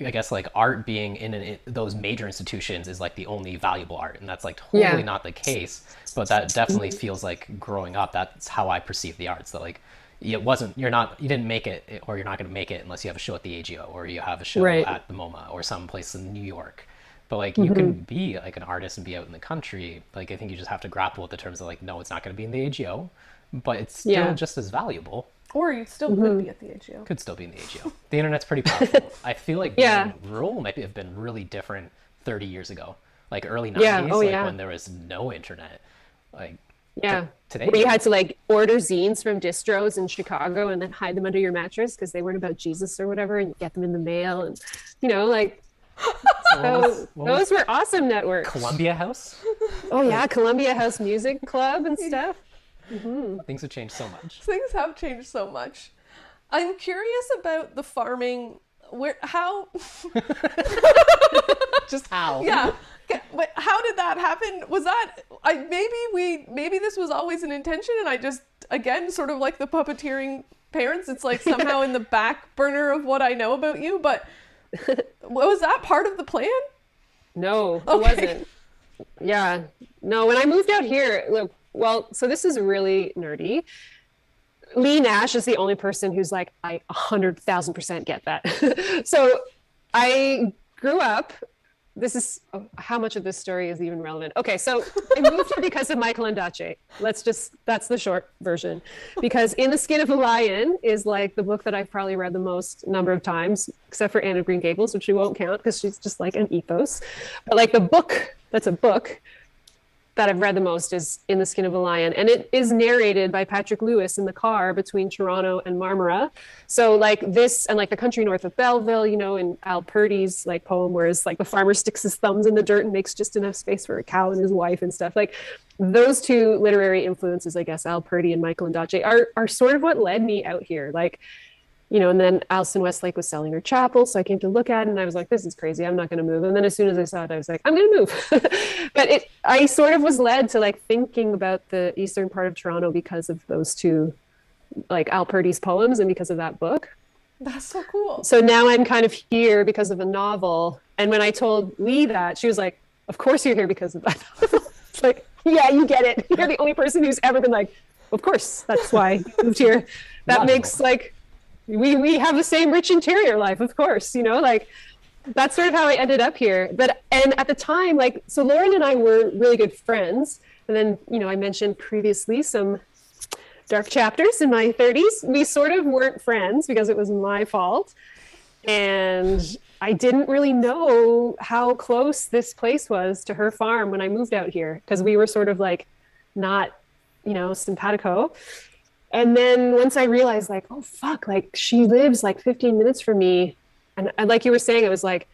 Speaker 4: I guess like art being in those major institutions is like the only valuable art, and that's like totally not the case. But that definitely feels like growing up, that's how I perceive the arts. That like you didn't make it, or you're not going to make it unless you have a show at the AGO or you have a show at the MoMA or someplace in New York. But like you can be like an artist and be out in the country. Like I think you just have to grapple with the terms of like, no, it's not going to be in the AGO, but it's still just as valuable.
Speaker 1: Or you still could be at the AGO.
Speaker 4: Could still be in the AGO. The internet's pretty powerful. I feel like being rural might have been really different 30 years ago. Like early 90s, when there was no internet. Like today.
Speaker 3: Where you had to like order zines from distros in Chicago and then hide them under your mattress because they weren't about Jesus or whatever, and you get them in the mail, and you know, like those were awesome networks.
Speaker 4: Columbia House?
Speaker 3: Oh yeah, Columbia House Music Club and stuff.
Speaker 4: Things have changed so much.
Speaker 1: Things have changed so much. I'm curious about the farming. How?
Speaker 4: Just how?
Speaker 1: Yeah. But how did that happen? Was that maybe this was always an intention, and I just, again, sort of like the puppeteering parents, it's like somehow in the back burner of what I know about you. But was that part of the plan?
Speaker 3: No, it
Speaker 1: Okay.
Speaker 3: wasn't. Yeah, no. When I moved out here, look, well, so this is really nerdy. Lee Nash is the only person who's like, I 100,000% get that. So I grew up. This is how much of this story is even relevant. Okay, so I moved here because of Michael Ondaatje. That's the short version. Because In the Skin of a Lion is like the book that I've probably read the most number of times, except for Anne of Green Gables, which we won't count because she's just like an ethos. But like the book, that's a book that I've read the most is In the Skin of a Lion. And it is narrated by Patrick Lewis in the car between Toronto and Marmora. So like this, and like the country north of Belleville, you know, in Al Purdy's like poem, where it's like the farmer sticks his thumbs in the dirt and makes just enough space for a cow and his wife and stuff. Like those two literary influences, I guess, Al Purdy and Michael Ondaatje are sort of what led me out here. Like, you know, and then Alison Westlake was selling her chapel. So I came to look at it and I was like, this is crazy. I'm not going to move. And then as soon as I saw it, I was like, I'm going to move. But I sort of was led to like thinking about the eastern part of Toronto because of those two, like Al Purdy's poems and because of that book.
Speaker 1: That's so cool.
Speaker 3: So now I'm kind of here because of a novel. And when I told Lee that, she was like, of course you're here because of that. It's like, yeah, you get it. You're the only person who's ever been like, of course, that's why I moved here. That makes like, we have the same rich interior life, of course, you know, like that's sort of how I ended up here. And at the time, like, so Lauren and I were really good friends. And then, you know, I mentioned previously some dark chapters in my 30s. We sort of weren't friends because it was my fault. And I didn't really know how close this place was to her farm when I moved out here, because we were sort of like not, you know, simpatico. And then once I realized like, oh, fuck, like she lives like 15 minutes from me. And like you were saying, I was like,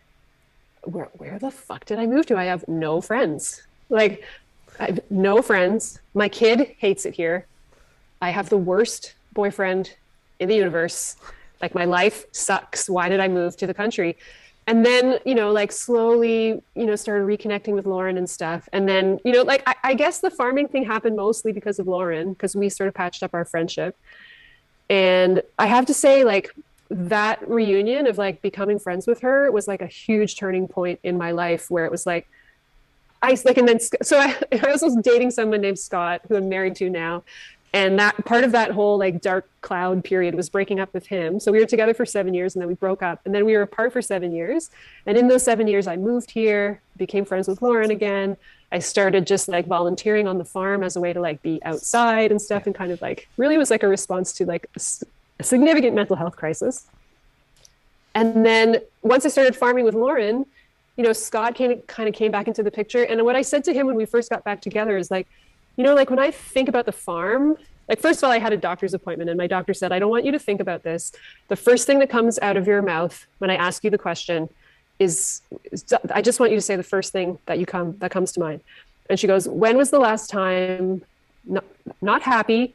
Speaker 3: where the fuck did I move to? I have no friends. Like, I have no friends. My kid hates it here. I have the worst boyfriend in the universe. Like my life sucks. Why did I move to the country? And then, you know, like slowly, you know, started reconnecting with Lauren and stuff. And then, you know, like, I guess the farming thing happened mostly because of Lauren, because we sort of patched up our friendship. And I have to say, like, that reunion of like becoming friends with her was like a huge turning point in my life, where it was like, I was dating someone named Scott, who I'm married to now. And that part of that whole like dark cloud period was breaking up with him. So we were together for 7 years and then we broke up, and then we were apart for 7 years. And in those 7 years, I moved here, became friends with Lauren again. I started just like volunteering on the farm as a way to like be outside and stuff, and kind of like really was like a response to like a significant mental health crisis. And then once I started farming with Lauren, you know, Scott kind of came back into the picture. And what I said to him when we first got back together is like, you know, like when I think about the farm, like first of all, I had a doctor's appointment and my doctor said, I don't want you to think about this. The first thing that comes out of your mouth when I ask you the question is I just want you to say the first thing that comes to mind. And she goes, when was the last time, not happy,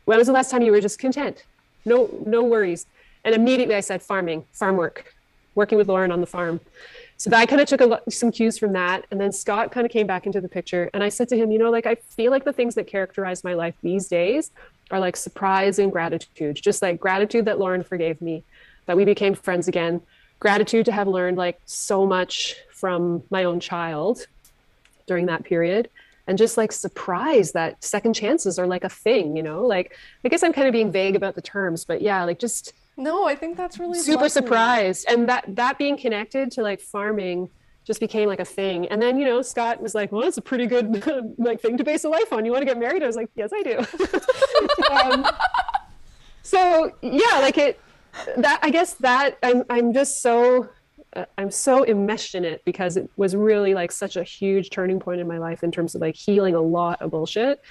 Speaker 3: when was the last time you were just content? No worries. And immediately I said farm work, working with Lauren on the farm. So I kind of took some cues from that. And then Scott kind of came back into the picture. And I said to him, you know, like, I feel like the things that characterize my life these days are like surprise and gratitude, just like gratitude that Lauren forgave me, that we became friends again, gratitude to have learned like so much from my own child during that period. And just like surprise that second chances are like a thing, you know, like, I guess I'm kind of being vague about the terms, but yeah, like just
Speaker 1: No, I think that's really
Speaker 3: super
Speaker 1: lovely.
Speaker 3: surprised. And that being connected to like farming just became like a thing. And then, you know, Scott was like, well, that's a pretty good like thing to base a life on. You want to get married? I was like, yes, I do. So yeah, like I guess that I'm just so, I'm so enmeshed in it because it was really like such a huge turning point in my life in terms of like healing a lot of bullshit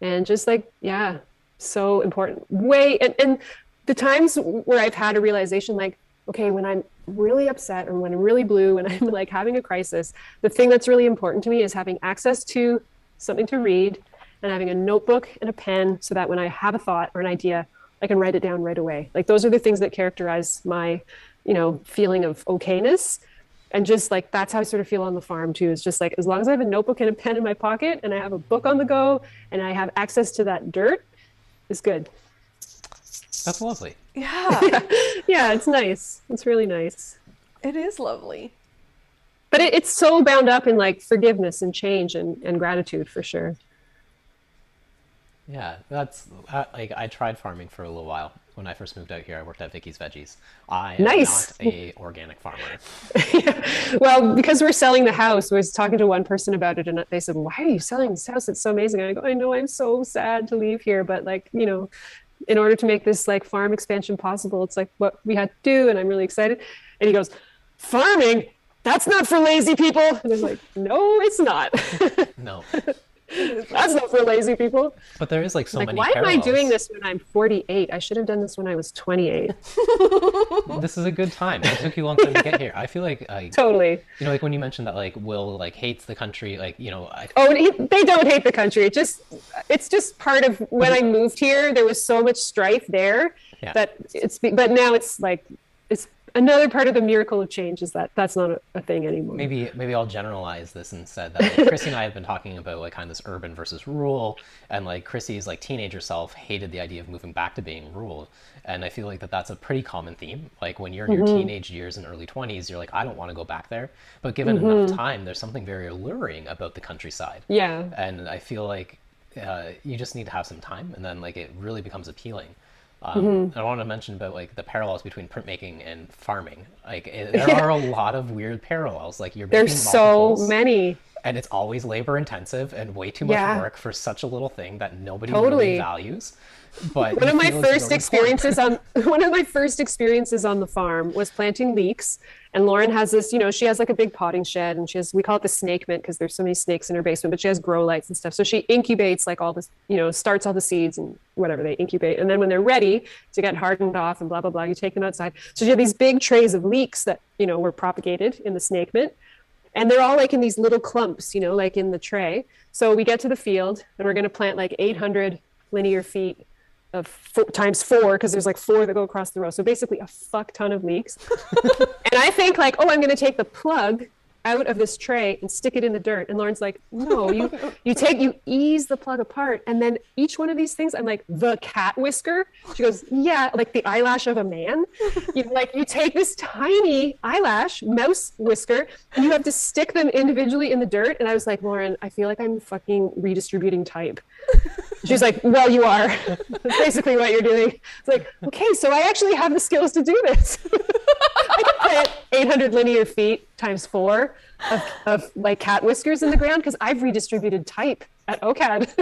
Speaker 3: and just like, yeah, so important. And the times where I've had a realization, like okay, when I'm really upset or when I'm really blue and I'm like having a crisis, the thing that's really important to me is having access to something to read and having a notebook and a pen so that when I have a thought or an idea, I can write it down right away. Like those are the things that characterize my, feeling of okayness. And just like, that's how I sort of feel on the farm too. It's just like, as long as I have a notebook and a pen in my pocket and I have a book on the go and I have access to that dirt, it's good.
Speaker 4: That's lovely.
Speaker 1: Yeah.
Speaker 3: Yeah, it's nice. It's really nice.
Speaker 1: It is lovely.
Speaker 3: But it's so bound up in like forgiveness and change and gratitude for sure.
Speaker 4: Yeah, that's like I tried farming for a little while. When I first moved out here, I worked at Vicky's Veggies. I am
Speaker 3: Nice.
Speaker 4: not a organic farmer.
Speaker 3: Yeah. Well, because we're selling the house, I was talking to one person about it and they said, why are you selling this house? It's so amazing. And I go, I know, I'm so sad to leave here, but like, in order to make this like farm expansion possible, it's like what we had to do. And I'm really excited. And he goes, farming? That's not for lazy people. And I was like, no, it's not.
Speaker 4: No.
Speaker 3: That's not for lazy people.
Speaker 4: But there is like so many
Speaker 3: why
Speaker 4: parallels.
Speaker 3: am I doing this when I'm 48? I should have done this when I was 28.
Speaker 4: This is a good time. It took you a long time to get here. I feel like
Speaker 3: Totally.
Speaker 4: like when you mentioned that like Will like hates the country, like
Speaker 3: They don't hate the country. It's just part of when I moved here. There was so much strife there that but now it's like it's another part of the miracle of change is that that's not a thing anymore.
Speaker 4: maybe I'll generalize this instead. That like, Chrissy and I have been talking about like kind of this urban versus rural, and like Chrissy's like teenager self hated the idea of moving back to being rural, and I feel like that's a pretty common theme. Like when you're in your teenage years and early 20s, you're like, I don't want to go back there, but given enough time, there's something very alluring about the countryside.
Speaker 3: Yeah.
Speaker 4: And I feel like you just need to have some time, and then like it really becomes appealing. I want to mention about like the parallels between printmaking and farming. Like there are a lot of weird parallels. Like
Speaker 3: There's so many,
Speaker 4: and it's always labor intensive and way too much work for such a little thing that nobody really values. But
Speaker 3: one of my first experiences on the farm was planting leeks. And Lauren has this, she has like a big potting shed and we call it the snake mint because there's so many snakes in her basement, but she has grow lights and stuff. So she incubates like all this, starts all the seeds and whatever they incubate. And then when they're ready to get hardened off and blah, blah, blah, you take them outside. So she had these big trays of leeks that, were propagated in the snake mint. And they're all like in these little clumps, like in the tray. So we get to the field and we're going to plant like 800 linear feet of times 4 because there's like 4 that go across the row. So basically a fuck ton of leeks. And I think like, I'm going to take the plug out of this tray and stick it in the dirt. And Lauren's like, no, you ease the plug apart. And then each one of these things, I'm like, the cat whisker. She goes, yeah, like the eyelash of a man. You take this tiny eyelash, mouse whisker, and you have to stick them individually in the dirt. And I was like, Lauren, I feel like I'm fucking redistributing type. She's like, well, you are. That's basically what you're doing. It's like, okay, so I actually have the skills to do this. I can plant 800 linear feet times 4 of like cat whiskers in the ground because I've redistributed type at OCAD.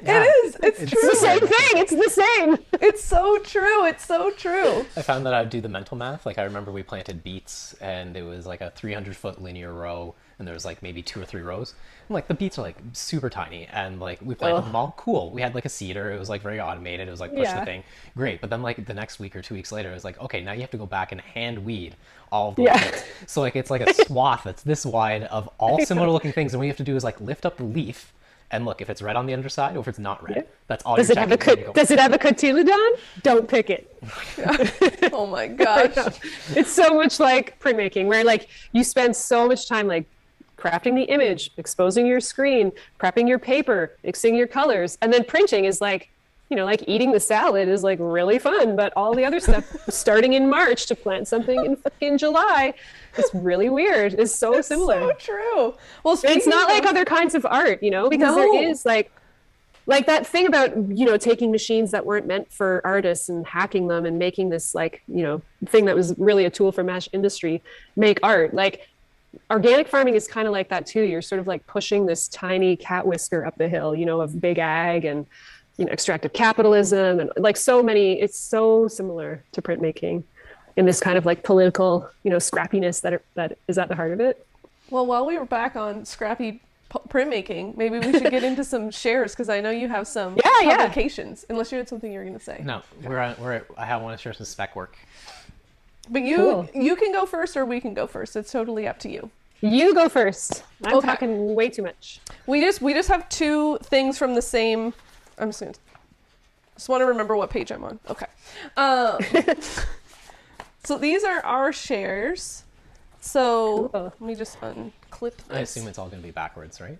Speaker 1: Yeah. It is. It's true.
Speaker 3: It's the same thing. It's the same.
Speaker 1: It's so true. It's so true.
Speaker 4: I found that I'd do the mental math. Like I remember we planted beets and it was like a 300-foot linear row and there was like maybe 2 or 3 rows. And like the beets are like super tiny and like we planted them all cool. We had like a seeder. It was like very automated. It was like push the thing. Great. But then like the next week or 2 weeks later, it was like, okay, now you have to go back and hand weed all of the beets. So like it's like a swath that's this wide of all similar looking things. And what you have to do is like lift up the leaf and look if it's red on the underside or if it's not red. That's all. Does it have a
Speaker 3: cotyledon? Don't pick it.
Speaker 1: Oh my gosh.
Speaker 3: It's so much like printmaking where like you spend so much time like crafting the image, exposing your screen, prepping your paper, mixing your colors, and then printing is like, like eating the salad is like really fun, but all the other stuff starting in March to plant something in fucking July, it's really weird. It's so similar.
Speaker 1: So true. Well,
Speaker 3: it's not like other kinds of art, because there is like that thing about, taking machines that weren't meant for artists and hacking them and making this like, thing that was really a tool for mass industry, make art. Like organic farming is kind of like that too. You're sort of like pushing this tiny cat whisker up the hill, of big ag and, extractive capitalism and like so many, it's so similar to printmaking in this kind of like political, scrappiness that is at the heart of it.
Speaker 1: Well, while we were back on scrappy printmaking, maybe we should get into some shares because I know you have some publications. Unless you had something you were going to say.
Speaker 4: No, I want to share some SPEC work.
Speaker 1: But you can go first or we can go first. It's totally up to you.
Speaker 3: You go first. I'm
Speaker 1: Okay.
Speaker 3: talking way too much.
Speaker 1: We just have two things from the same. I'm just want to remember what page I'm on. Okay. So these are our shares. So
Speaker 3: Cool.
Speaker 1: let me just unclip this.
Speaker 4: I assume it's all going to be backwards, right?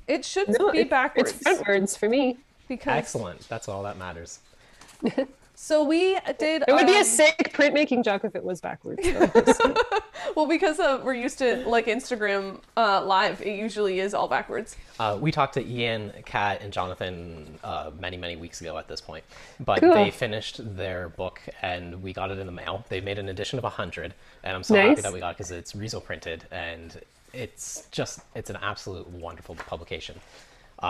Speaker 1: It should
Speaker 3: No,
Speaker 1: be backwards.
Speaker 3: It's frontwards for me.
Speaker 1: Because
Speaker 4: Excellent. That's all that matters.
Speaker 1: so we did.
Speaker 3: It would be a sick printmaking joke if it was backwards.
Speaker 1: Well, because we're used to like Instagram live, it usually is all backwards.
Speaker 4: We talked to Ian, Kat, and Jonathan many weeks ago at this point, but
Speaker 3: Cool.
Speaker 4: they finished their book and we got it in the mail. They made an edition of 100, and I'm so
Speaker 3: Nice.
Speaker 4: happy that we got it because it's Riso printed and it's an absolute wonderful publication.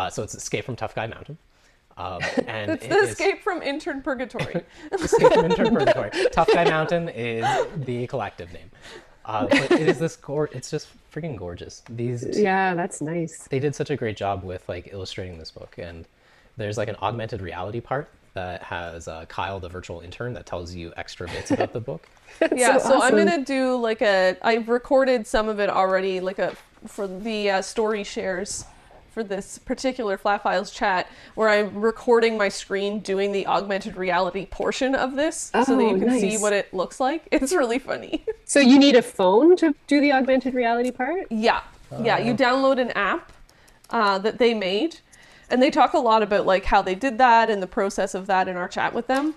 Speaker 4: So it's Escape from Tough Guy Mountain. And
Speaker 1: It's
Speaker 4: it
Speaker 1: the
Speaker 4: is-
Speaker 1: Escape from Intern Purgatory.
Speaker 4: Escape from Intern Purgatory. Tough Guy Mountain is the collective name. But it is it's just freaking gorgeous.
Speaker 3: Yeah, that's nice.
Speaker 4: They did such a great job with like illustrating this book, and there's like an augmented reality part that has Kyle, the virtual intern, that tells you extra bits about the book.
Speaker 1: Yeah, so I'm
Speaker 3: awesome.
Speaker 1: gonna do like I've recorded some of it already, for the story shares for this particular Flat Files chat, where I'm recording my screen doing the augmented reality portion of this, so that
Speaker 3: Oh,
Speaker 1: you can see
Speaker 3: nice.
Speaker 1: what it looks like. It's really funny.
Speaker 3: So you need a phone to do the augmented reality part?
Speaker 1: Yeah, you download an app that they made, and they talk a lot about like how they did that and the process of that in our chat with them.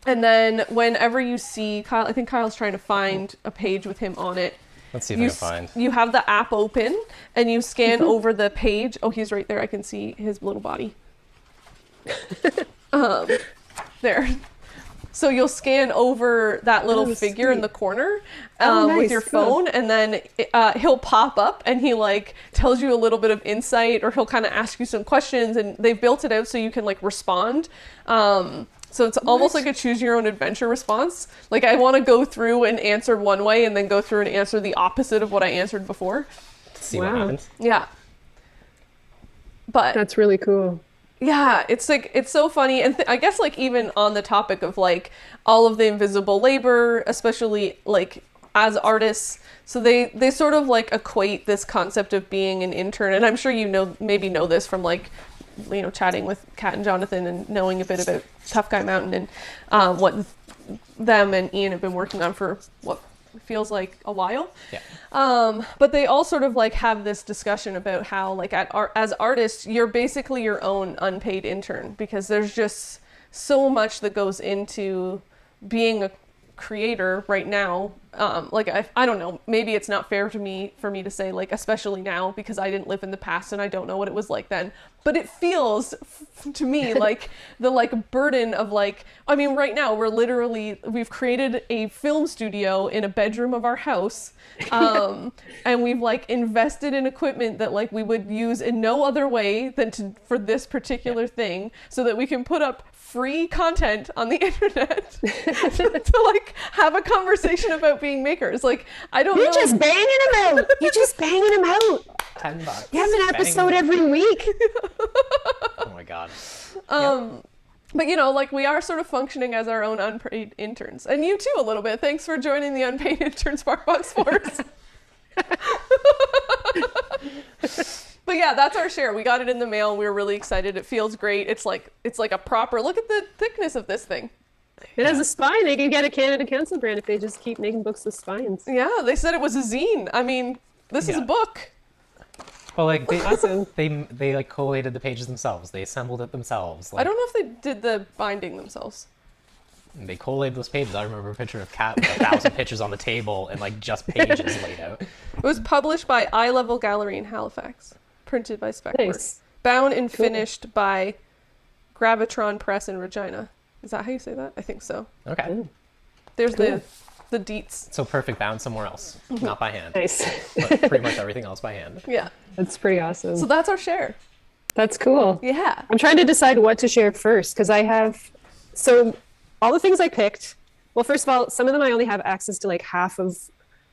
Speaker 1: And then whenever you see Kyle, I think Kyle's trying to find a page with him on it.
Speaker 4: Let's see if I can find.
Speaker 1: You have the app open and you scan over the page. Oh, he's right there. I can see his little body. There. So you'll scan over that little figure in
Speaker 3: sweet.
Speaker 1: the corner
Speaker 3: Oh,
Speaker 1: with your
Speaker 3: nice, cool.
Speaker 1: phone, and then he'll pop up and he like tells you a little bit of insight, or he'll kind of ask you some questions, and they've built it out so you can like respond. So it's almost like a choose your own adventure response. Like I want to go through and answer one way and then go through and answer the opposite of what I answered before.
Speaker 4: See what
Speaker 3: Wow.
Speaker 4: happens.
Speaker 1: Yeah. But
Speaker 3: That's really cool.
Speaker 1: yeah, it's like, it's so funny. And I guess like even on the topic of like all of the invisible labor, especially like as artists, so they sort of like equate this concept of being an intern. And I'm sure maybe know this from like, chatting with Kat and Jonathan and knowing a bit about Tough Guy Mountain and what them and Ian have been working on for what feels like a while.
Speaker 4: Yeah.
Speaker 1: But they all sort of like have this discussion about how like as artists, you're basically your own unpaid intern, because there's just so much that goes into being a creator right now. Like I don't know, maybe it's not fair for me to say like, especially now, because I didn't live in the past and I don't know what it was like then, but it feels to me like the like burden of like, I mean, right now we've created a film studio in a bedroom of our house, and we've like invested in equipment that like we would use in no other way than for this particular thing, so that we can put up free content on the internet to like have a conversation about being makers. Like, I don't know.
Speaker 3: You're just banging them out. You're just banging them out.
Speaker 4: $10.
Speaker 3: You have an
Speaker 4: Bang.
Speaker 3: episode every week.
Speaker 4: Oh my god.
Speaker 1: But like we are sort of functioning as our own unpaid interns, and you too a little bit. Thanks for joining the Unpaid Intern Sparkbox Force. But yeah, that's our share. We got it in the mail. We were really excited. It feels great. It's like a proper look at the thickness of this thing.
Speaker 3: It has a spine. They can get a Canada Council grant if they just keep making books with spines.
Speaker 1: Yeah, they said it was a zine. I mean, this is a
Speaker 4: Yeah.
Speaker 1: book.
Speaker 4: Well, like
Speaker 3: Awesome.
Speaker 4: they like collated the pages themselves. They assembled it themselves. Like,
Speaker 1: I don't know if they did the binding themselves.
Speaker 4: They collated those pages. I remember a picture of Kat with 1,000 pictures on the table and like just pages laid out.
Speaker 1: It was published by Eye Level Gallery in Halifax. Printed by SPEC.
Speaker 3: Nice.
Speaker 1: Bound and finished by Gravitron Press in Regina. Is that how you say that? I think so.
Speaker 4: Okay.
Speaker 1: There's
Speaker 3: Cool.
Speaker 1: the deets.
Speaker 4: So perfect bound somewhere else, not by hand.
Speaker 3: Nice.
Speaker 4: But pretty much everything else by hand.
Speaker 1: Yeah.
Speaker 3: That's pretty awesome.
Speaker 1: So that's our share.
Speaker 3: That's cool.
Speaker 1: Yeah.
Speaker 3: I'm trying to decide what to share first, because I have, so all the things I picked, well, first of all, some of them I only have access to like half of.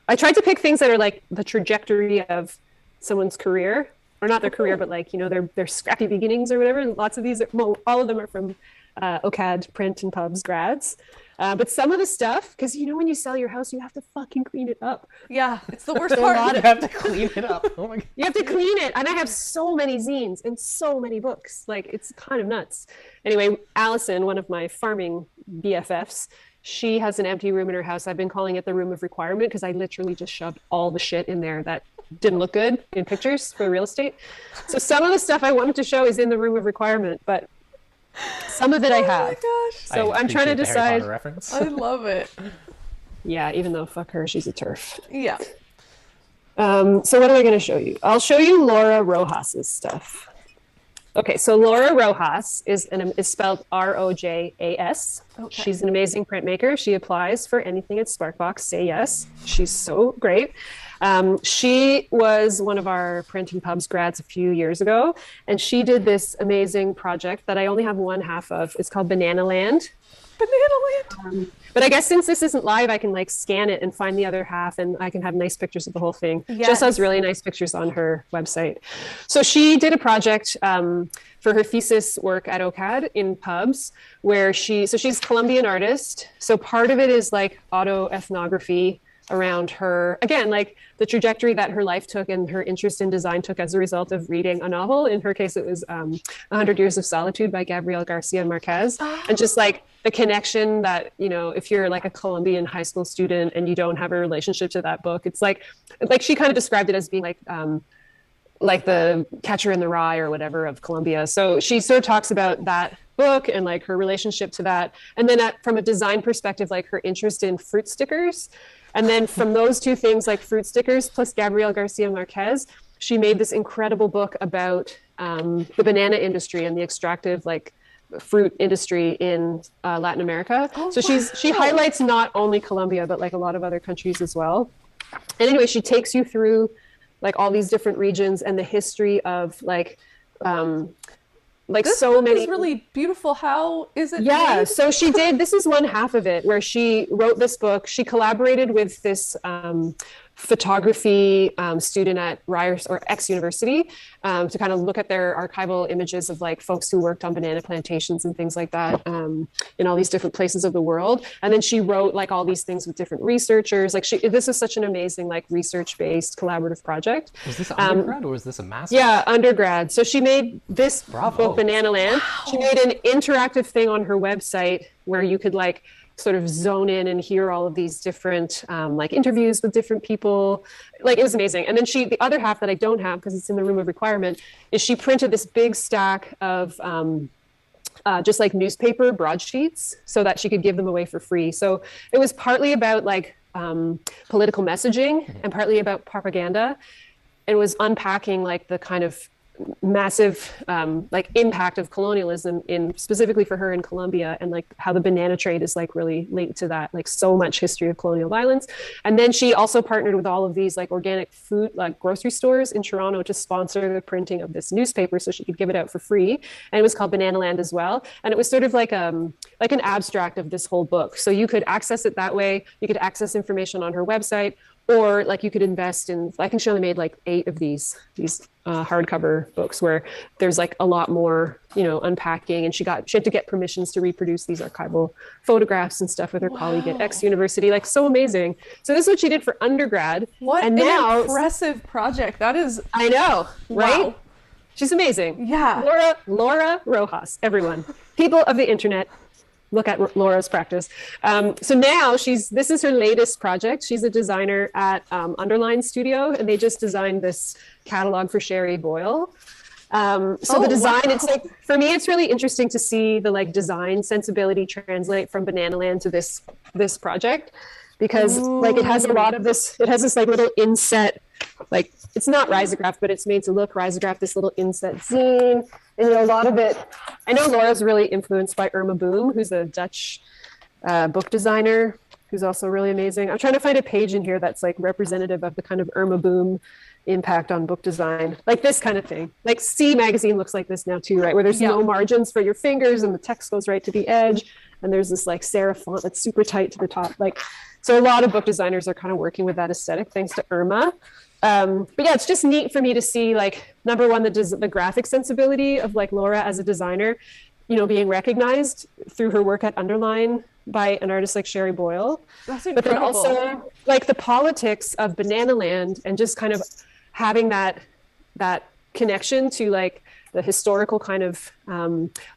Speaker 3: I tried to pick things that are like the trajectory of someone's career, or not their career, but like, their scrappy beginnings or whatever. And lots of these, well, all of them are from OCAD print and pubs grads. But some of the stuff, because you know when you sell your house, you have to fucking clean it up.
Speaker 1: Yeah, it's the worst
Speaker 3: A lot
Speaker 1: part.
Speaker 4: You have to clean it up. Oh my God.
Speaker 3: You have to clean it. And I have so many zines and so many books. Like, it's kind of nuts. Anyway, Allison, one of my farming BFFs, she has an empty room in her house. I've been calling it the room of requirement because I literally just shoved all the shit in there that didn't look good in pictures for real estate. So some of the stuff I wanted to show is in the room of requirement, but some of it I have.
Speaker 1: Oh my gosh.
Speaker 3: So I'm trying to
Speaker 4: appreciate the Harry
Speaker 3: decide.
Speaker 4: Potter reference.
Speaker 1: I love it.
Speaker 3: Yeah, even though fuck her, she's a turf.
Speaker 1: Yeah.
Speaker 3: So what am I going to show you? I'll show you Laura Rojas's stuff. Okay, so Laura Rojas is spelled R-O-J-A-S.
Speaker 1: Okay.
Speaker 3: She's an amazing printmaker. She applies for anything at Sparkbox. Say yes. She's so great. She was one of our Print and Pubs grads a few years ago, and she did this amazing project that I only have one half of. It's called Bananaland.
Speaker 1: Bananaland.
Speaker 3: But I guess since this isn't live, I can like scan it and find the other half, and I can have nice pictures of the whole thing.
Speaker 1: Yes.
Speaker 3: Just has really nice pictures on her website. So she did a project for her thesis work at OCAD in pubs, where she's a Colombian artist. So part of it is like autoethnography around her, again, like the trajectory that her life took and her interest in design took as a result of reading a novel. In her case, it was 100 Years of Solitude by Gabriel Garcia Marquez. And just like the connection that, you know, if you're like a Colombian high school student and you don't have a relationship to that book, it's like she kind of described it as being like the Catcher in the Rye or whatever of Colombia. So she sort of talks about that book and like her relationship to that. And then from a design perspective, like her interest in fruit stickers. And then from those two things, like fruit stickers plus Gabriel Garcia Marquez, she made this incredible book about the banana industry and the extractive like fruit industry in Latin America. So she highlights not only Colombia, but like a lot of other countries as well. And anyway, she takes you through like all these different regions and the history of
Speaker 1: This
Speaker 3: so
Speaker 1: book
Speaker 3: many.
Speaker 1: is really beautiful. How is it
Speaker 3: Yeah,
Speaker 1: made?
Speaker 3: so she did, this is one half of it, where she wrote this book. She collaborated with this photography student at Ryerson or X University to kind of look at their archival images of like folks who worked on banana plantations and things like that in all these different places of the world. And then she wrote like all these things with different researchers. Like this is such an amazing like research-based collaborative project.
Speaker 4: Was this undergrad or was this a master's?
Speaker 3: Yeah, undergrad. So she made this
Speaker 4: Bravo.
Speaker 3: book, Bananaland. Wow. She made an interactive thing on her website where you could like sort of zone in and hear all of these different like interviews with different people. Like it was amazing. And then the other half that I don't have because it's in the room of requirement is she printed this big stack of just like newspaper broadsheets so that she could give them away for free. So it was partly about like political messaging and partly about propaganda. It was unpacking like the kind of massive like impact of colonialism in specifically for her in Colombia, and like how the banana trade is like really linked to that, like so much history of colonial violence. And then she also partnered with all of these like organic food like grocery stores in Toronto to sponsor the printing of this newspaper so she could give it out for free. And it was called Bananaland as well, and it was sort of like an abstract of this whole book, so you could access it that way. You could access information on her website, or like you could invest in, I can show they made like 8 of these hardcover books where there's like a lot more, you know, unpacking. And she had to get permissions to reproduce these archival photographs and stuff with her colleague at X University. Like so amazing. So this is what she did for undergrad.
Speaker 1: What
Speaker 3: and
Speaker 1: an
Speaker 3: now,
Speaker 1: impressive project. That is,
Speaker 3: I know, right?
Speaker 1: wow.
Speaker 3: She's amazing.
Speaker 1: Yeah.
Speaker 3: Laura Rojas, everyone. People of the internet, look at Laura's practice. So now this is her latest project. She's a designer at Underline Studio, and they just designed this catalog for Shary, Boyle. The design, wow. It's like, for me, it's really interesting to see the like design sensibility translate from Bananaland to this project, because like it has a lot of this, it has this like little inset, like it's not risograph, but it's made to look risograph, this little inset zine. And you know, a lot of it, I know Laura's really influenced by Irma Boom, who's a Dutch book designer, who's also really amazing. I'm trying to find a page in here that's like representative of the kind of Irma Boom impact on book design, like this kind of thing. Like C Magazine looks like this now too, right? Where there's no margins for your fingers and the text goes right to the edge. And there's this like serif font that's super tight to the top. Like, so a lot of book designers are kind of working with that aesthetic thanks to Irma. But yeah, it's just neat for me to see, like, number one, the graphic sensibility of like Laura as a designer, you know, being recognized through her work at Underline, by an artist like Shary Boyle.
Speaker 1: That's
Speaker 3: But then
Speaker 1: incredible.
Speaker 3: also like the politics of Bananaland and just kind of having that connection to like the historical kind of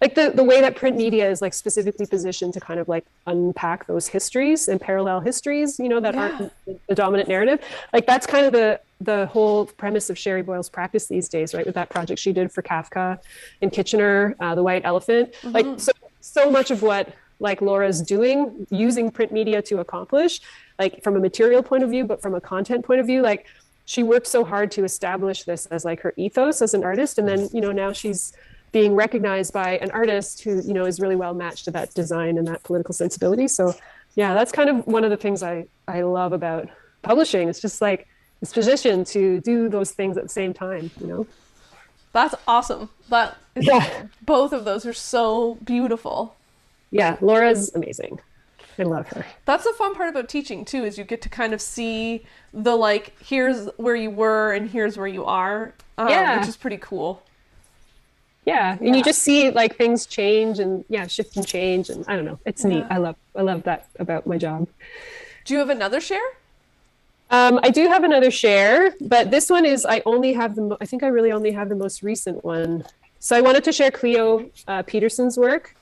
Speaker 3: like the way that print media is like specifically positioned to kind of like unpack those histories and parallel histories, you know, that aren't the dominant narrative. Like that's kind of the whole premise of Shary Boyle's practice these days, right? With that project she did for Kafka in Kitchener, The White Elephant. Like so much of what like Laura's doing, using print media to accomplish, like from a material point of view, but from a content point of view, like she worked so hard to establish this as like her ethos as an artist. And then, you know, now she's being recognized by an artist who, you know, is really well matched to that design and that political sensibility. So yeah, that's kind of one of the things I love about publishing. It's just like this position to do those things at the same time, you know?
Speaker 1: That's awesome. Both of those are so beautiful.
Speaker 3: Yeah, Laura's amazing. I love her.
Speaker 1: That's the fun part about teaching too, is you get to kind of see the like, here's where you were and here's where you are, which is pretty cool.
Speaker 3: Yeah, and you just see like things change and shift and change, and I don't know, it's neat. I love that about my job.
Speaker 1: Do you have another share?
Speaker 3: I do have another share, but this one is I think I really only have the most recent one. So I wanted to share Cleo Peterson's work.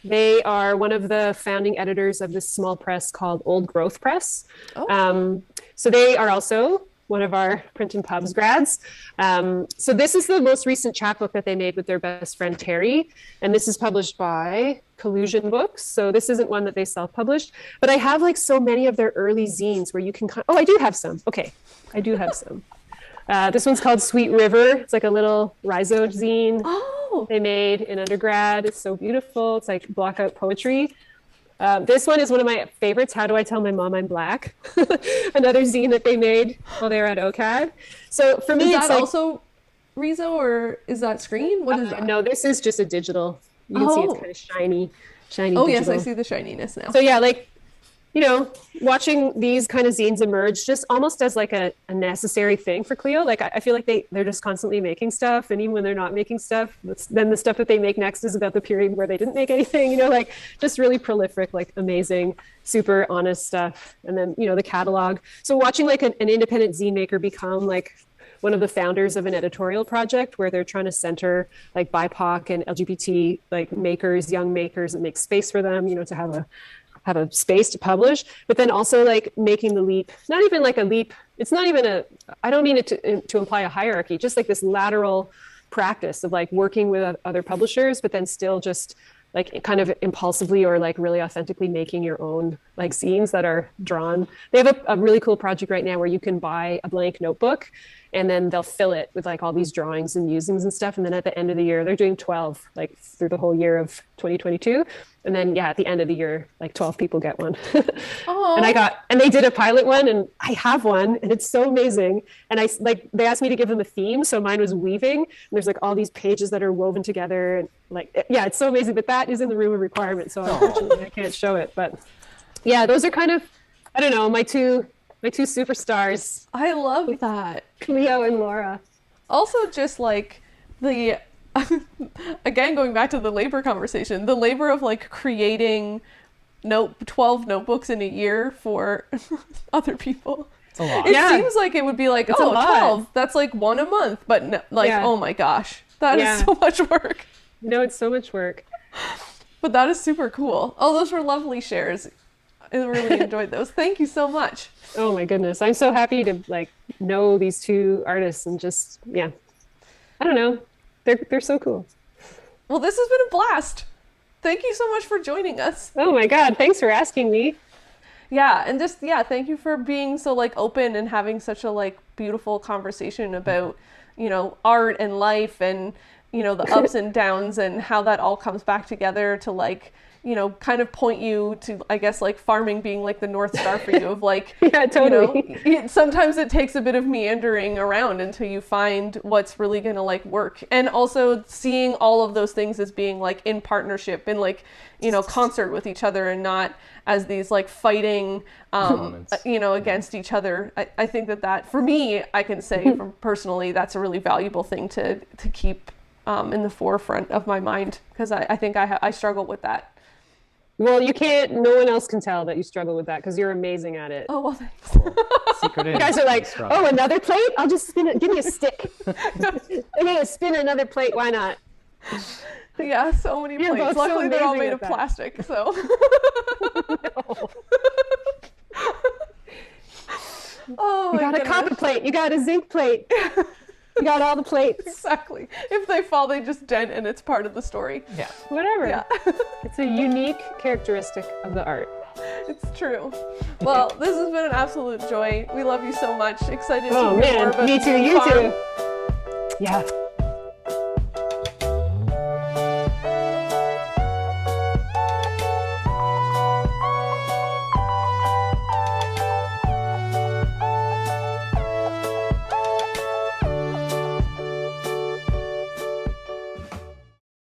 Speaker 3: They are one of the founding editors of this small press called Old Growth Press. So they are also one of our Print and Pubs grads. So this is the most recent chapbook that they made with their best friend Terry, and this is published by Collusion Books. So this isn't one that they self-published, but I have like so many of their early zines where you can I do have some. Okay, I do have some. This one's called Sweet River. It's like a little rhizo zine they made in undergrad. It's so beautiful. It's like blockout poetry. This one is one of my favorites. How Do I Tell My Mom I'm Black? Another zine that they made while they were at OCAD. So for me,
Speaker 1: it's also Rizo, or is that screen? What is that?
Speaker 3: No, this is just a digital. You can see it's kind of shiny
Speaker 1: Oh,
Speaker 3: digital.
Speaker 1: yes, I see the shininess now.
Speaker 3: So yeah, like, you know, watching these kind of zines emerge just almost as like a necessary thing for Cleo. Like I feel like they're just constantly making stuff, and even when they're not making stuff, then the stuff that they make next is about the period where they didn't make anything, you know, like just really prolific, like amazing, super honest stuff. And then, you know, the catalog. So watching like an independent zine maker become like one of the founders of an editorial project where they're trying to center like BIPOC and LGBT like makers, young makers, and make space for them, you know, to have a space to publish, but then also like making the leap, not even like a leap. It's not even I don't mean it to imply a hierarchy, just like this lateral practice of like working with other publishers, but then still just like kind of impulsively or like really authentically making your own like zines that are drawn. They have a really cool project right now where you can buy a blank notebook and then they'll fill it with like all these drawings and musings and stuff. And then at the end of the year, they're doing 12, like through the whole year of 2022. And then, at the end of the year, like 12 people get one. And they did a pilot one, and I have one, and it's so amazing. And they asked me to give them a theme. So mine was weaving, and there's like all these pages that are woven together. And like, it's so amazing, but that is in the room of requirement. So unfortunately I can't show it, but yeah, those are kind of, I don't know, my two superstars.
Speaker 1: I love that.
Speaker 3: Cleo and Laura.
Speaker 1: Also just like again, going back to the labor conversation, the labor of like creating 12 notebooks in a year for other people.
Speaker 4: It's a lot.
Speaker 1: It seems like it would be like, 12, that's like one a month, but no, like, oh my gosh, that is so much work.
Speaker 3: No, it's so much work.
Speaker 1: But that is super cool. Oh, those were lovely shares. I really enjoyed those. Thank you so much.
Speaker 3: Oh my goodness. I'm so happy to like know these two artists and just, I don't know. They're so cool.
Speaker 1: Well, this has been a blast. Thank you so much for joining us.
Speaker 3: Oh my God. Thanks for asking me.
Speaker 1: Yeah. And just, thank you for being so like open and having such a like beautiful conversation about, you know, art and life and, you know, the ups and downs and how that all comes back together to like, you know, kind of point you to, I guess, like farming being like the North Star for you of like,
Speaker 3: totally.
Speaker 1: You know, sometimes it takes a bit of meandering around until you find what's really going to like work. And also seeing all of those things as being like in partnership and like, you know, concert with each other and not as these like fighting, you know, against each other. I think that for me, I can say from personally, that's a really valuable thing to keep in the forefront of my mind because I think I struggle with that.
Speaker 3: Well, you can't. No one else can tell that you struggle with that because you're amazing at it.
Speaker 1: Oh, well, thanks.
Speaker 4: Cool. Secret
Speaker 3: You guys are like,
Speaker 4: struggle.
Speaker 3: oh, another plate? I'll just spin it. Give me a stick. I'm gonna spin another plate. Why not?
Speaker 1: Yeah, so many
Speaker 3: You're
Speaker 1: plates.
Speaker 3: both so
Speaker 1: Luckily, they're all
Speaker 3: amazing
Speaker 1: made
Speaker 3: at
Speaker 1: of
Speaker 3: that.
Speaker 1: plastic, so. Oh,
Speaker 3: You got a copper plate. You got a zinc plate. You got all the plates.
Speaker 1: Exactly. If they fall, they just dent, and it's part of the story.
Speaker 4: Yeah.
Speaker 3: Whatever.
Speaker 1: Yeah.
Speaker 3: It's a unique characteristic of the art.
Speaker 1: It's true. Well, this has been an absolute joy. We love you so much. Excited to
Speaker 3: Oh
Speaker 1: hear more
Speaker 3: man,
Speaker 1: about
Speaker 3: me too.
Speaker 1: the
Speaker 3: You
Speaker 1: farm.
Speaker 3: too. Yeah.